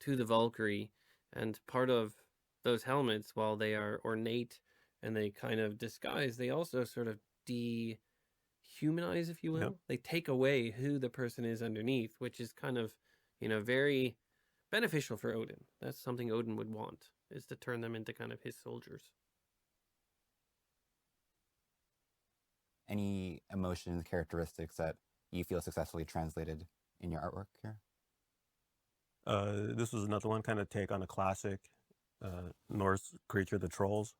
to the Valkyrie. And part of those helmets, while they are ornate and they kind of disguise, they also sort of dehumanize, if you will. Yep. They take away who the person is underneath, which is kind of, you know, very beneficial for Odin. That's something Odin would want, is to turn them into kind of his soldiers. Any emotions, characteristics that you feel successfully translated in your artwork here? This was another one, kind of take on a classic Norse creature, the trolls.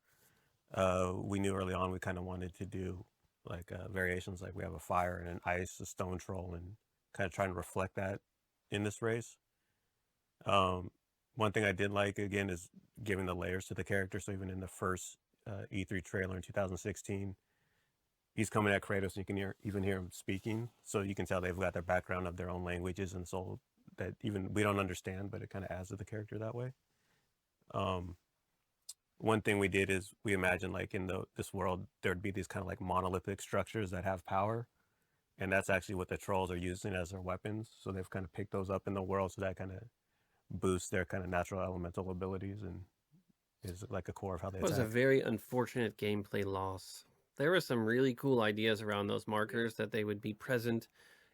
We knew early on we kind of wanted to do like variations, like we have a fire and an ice, a stone troll, and kind of trying to reflect that in this race. One thing I did like, again, is giving the layers to the character. So even in the first E3 trailer in 2016, he's coming at Kratos, and you can even hear him speaking. So you can tell they've got their background of their own languages, and so that even we don't understand, but it kind of adds to the character that way. One thing we did is we imagined, like, in this world, there'd be these kind of like monolithic structures that have power. and that's actually what the trolls are using as their weapons. So they've kind of picked those up in the world, so that kind of boosts their kind of natural elemental abilities and is like a core of how they It was a attack. very unfortunate gameplay loss. There were some really cool ideas around those markers that they would be present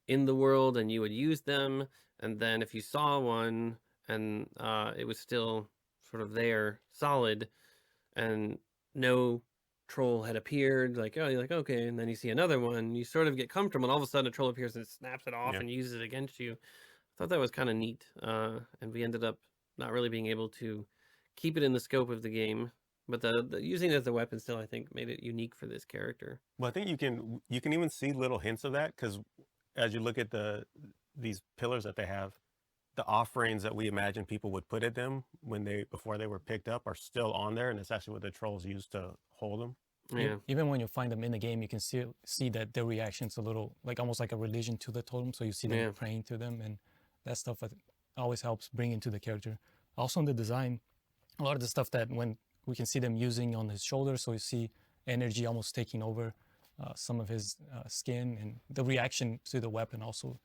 in the world and you would use them. And then if you saw one and it was still sort of there, solid, and no troll had appeared, like, oh, you're like, okay. And then you see another one, you sort of get comfortable, and all of a sudden a troll appears and snaps it off Yeah. and uses it against you. I thought that was kind of neat. And we ended up not really being able to keep it in the scope of the game. But the using it as a weapon still, I think, made it unique for this character. Well, I think you can even see little hints of that, because as you look at these pillars that they have, the offerings that we imagine people would put at them before they were picked up are still on there, and it's actually what the trolls used to hold them. Yeah. Even when you find them in the game, you can see that their reaction's a little like almost like a religion to the totem. So you see them Yeah. praying to them, and that stuff always helps bring into the character. Also in the design, a lot of the stuff that when we can see them using on his shoulders, so you see energy almost taking over some of his skin, and the reaction to the weapon also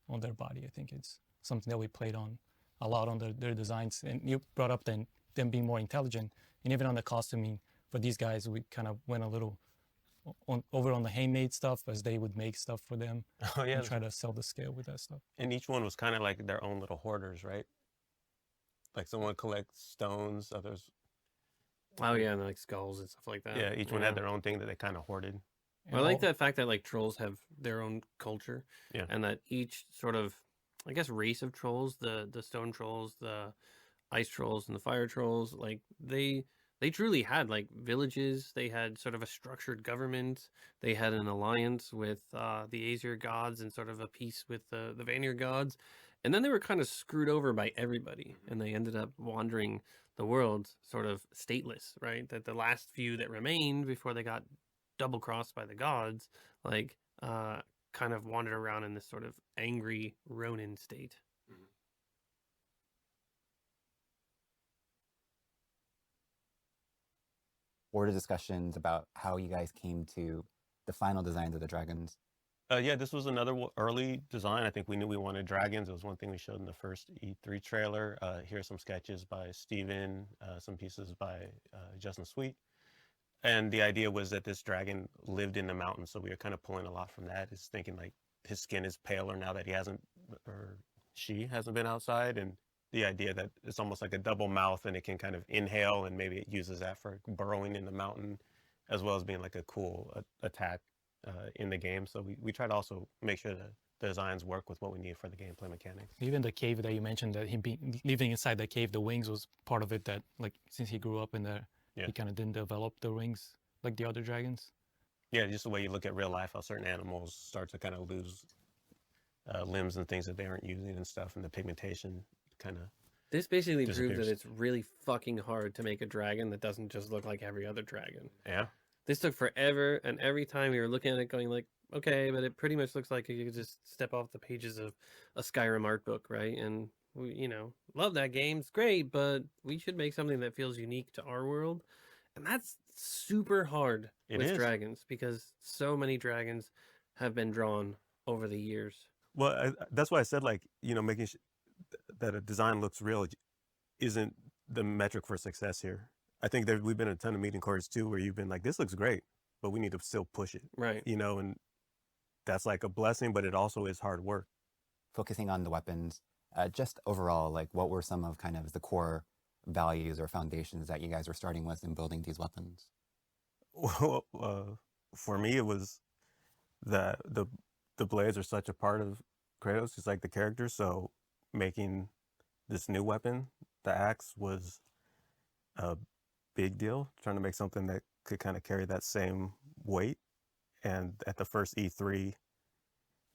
on their body. I think it's something that we played on a lot on their designs. And you brought up them being more intelligent, and even on the costuming for these guys, we kind of went a little over on the handmade stuff as they would make stuff for them Oh yeah, and try to sell the scale with that stuff. and each one was kind of like their own little hoarders, right? Like someone collects stones, others. Oh yeah, and like skulls and stuff like that. Yeah, each one had their own thing that they kind of hoarded. I like that fact that like trolls have their own culture. Yeah. And that each sort of, I guess, race of trolls, the stone trolls, the ice trolls, and the fire trolls, like they truly had like villages. They had sort of a structured government. They had an alliance with the Aesir gods and sort of a peace with the Vanir gods. And then they were kind of screwed over by everybody, and they ended up wandering the world sort of stateless, right? That the last few that remained before they got double crossed by the gods, like kind of wandered around in this sort of angry Ronin state. Board of discussions about how you guys came to the final designs of the dragons. Yeah, this was another early design. I think we knew we wanted dragons. It was one thing we showed in the first E3 trailer. Here are some sketches by Steven, some pieces by Justin Sweet. And the idea was that this dragon lived in the mountains, so we were kind of pulling a lot from that. Is thinking like his skin is paler now that he hasn't, or she hasn't been outside, and the idea that it's almost like a double mouth and it can kind of inhale, and maybe it uses that for burrowing in the mountain, as well as being like a cool attack in the game. So we try to also make sure that the designs work with what we need for the gameplay mechanics. Even the cave that you mentioned, that him living inside the cave, the wings was part of it. That like since he grew up in there, Yeah. he kind of didn't develop the wings like the other dragons. Yeah, just the way you look at real life, how certain animals start to kind of lose limbs and things that they aren't using and stuff, and the pigmentation kind of. This basically proves that Disappears. it's really fucking hard to make a dragon that doesn't just look like every other dragon. Yeah. This took forever, and every time we were looking at it going like, okay, but it pretty much looks like you could just step off the pages of a Skyrim art book, right? And we, love that game. It's great, but we should make something that feels unique to our world. And that's super hard It with is. dragons, because so many dragons have been drawn over the years. Well, that's why I said, like, making that a design looks real isn't the metric for success here. I think that we've been in a ton of meeting courts too, where you've been like, this looks great, but we need to still push it, Right. and that's like a blessing, but it also is hard work. Focusing on the weapons, just overall, like what were some of kind of the core values or foundations that you guys were starting with in building these weapons? Well, for me, it was that the blades are such a part of Kratos. He's like the character, so making this new weapon, the axe, was a big deal. Trying to make something that could kind of carry that same weight. And at the first E3,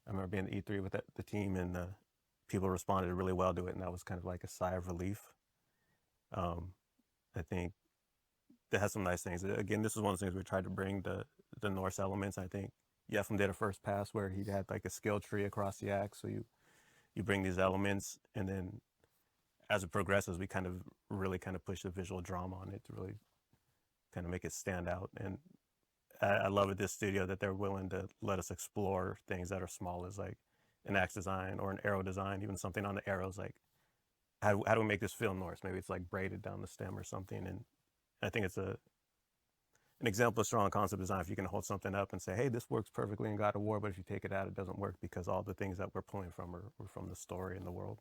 I remember being at E3 with the team, and people responded really well to it, and that was kind of like a sigh of relief. I think that has some nice things. Again, this is one of the things we tried to bring the Norse elements. I think Yefim did a first pass where he had like a skill tree across the axe. So you bring these elements, and then as it progresses, we kind of really kind of push the visual drama on it to really kind of make it stand out. And I love at this studio that they're willing to let us explore things that are small as like an axe design or an arrow design, even something on the arrows. Like, how do we make this feel Norse? Maybe it's like braided down the stem or something. And I think it's an example of strong concept design. If you can hold something up and say, hey, this works perfectly in God of War, but if you take it out, it doesn't work because all the things that we're pulling from are from the story and the world.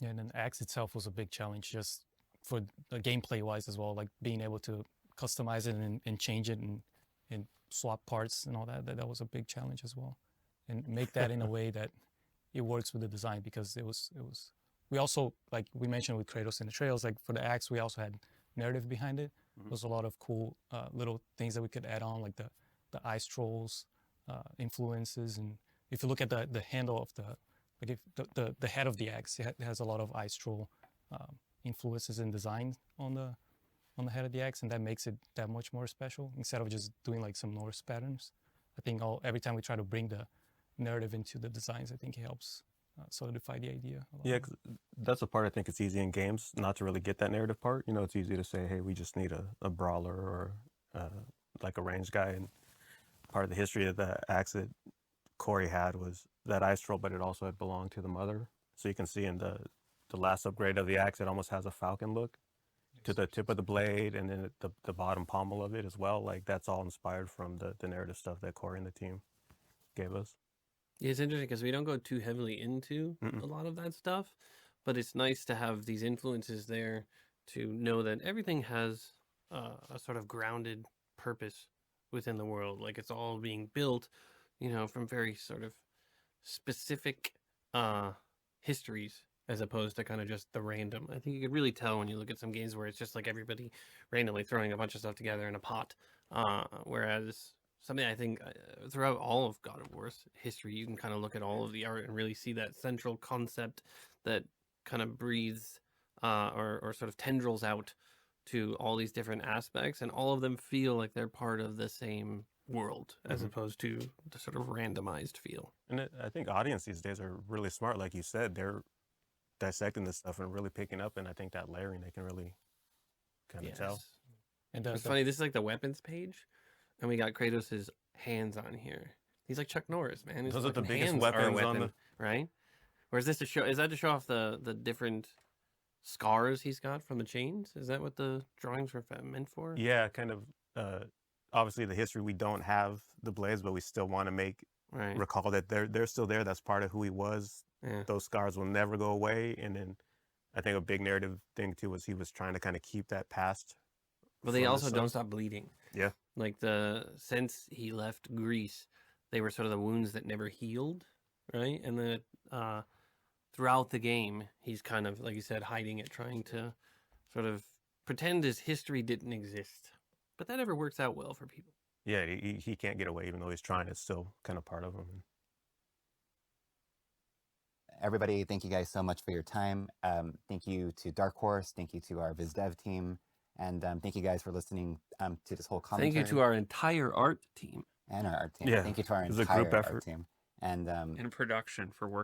Yeah, and then Axe itself was a big challenge just for the gameplay wise as well, like being able to customize it and change it and swap parts and all that. That was a big challenge as well. And make that in a way that it works with the design, because it was we also, like we mentioned with Kratos in the trails, like for the Axe, we also had narrative behind it. There was a lot of cool little things that we could add on, like the ice trolls influences. And if you look at the handle of the head of the axe, it has a lot of ice troll influences and design on the head of the axe, and that makes it that much more special instead of just doing like some Norse patterns. I think every time we try to bring the narrative into the designs, I think it helps solidify the idea. Yeah, 'cause that's the part I think it's easy in games not to really get that narrative part. You know, it's easy to say, hey, we just need a brawler or like a ranged guy. And part of the history of the axe that Corey had was that ice troll, but it also had belonged to the mother. So you can see in the last upgrade of the axe, it almost has a falcon look to the tip of the blade, and then the bottom pommel of it as well. Like, that's all inspired from the narrative stuff that Corey and the team gave us. Yeah, it's interesting because we don't go too heavily into a lot of that stuff, but it's nice to have these influences there to know that everything has a sort of grounded purpose within the world. Like, it's all being built, from very sort of specific histories, as opposed to kind of just the random. I think you could really tell when you look at some games where it's just like everybody randomly throwing a bunch of stuff together in a pot, whereas something I think throughout all of God of War's history, you can kind of look at all of the art and really see that central concept that kind of breathes or sort of tendrils out to all these different aspects, and all of them feel like they're part of the same world, as opposed to the sort of randomized feel. And I think audience these days are really smart. Like you said, they're dissecting this stuff and really picking up, and I think that layering, they can really kind of tell. And It's funny, this is like the weapons page, and we got Kratos' hands on here. He's like Chuck Norris, man. His Those are the fucking biggest hands are a weapons on weapon, right? Or is this is that to show off the different scars he's got from the chains? Is that what the drawings were meant for? Yeah, kind of. Obviously, the history, we don't have the blades, but we still want to recall that they're still there. That's part of who he was. Yeah. Those scars will never go away. And then I think a big narrative thing too was he was trying to kind of keep that past. Well, they also don't stop bleeding. Yeah. Like, since he left Greece, they were sort of the wounds that never healed, right? And then throughout the game, he's kind of, like you said, hiding it, trying to sort of pretend his history didn't exist. But that never works out well for people. Yeah, he can't get away, even though he's trying. It's still kind of part of him. Everybody, thank you guys so much for your time. Thank you to Dark Horse. Thank you to our VizDev team. And thank you guys for listening to this whole commentary. Thank you to our entire art team. And our art team. Yeah, Thank you to our it was a entire group art effort. team. And in production for working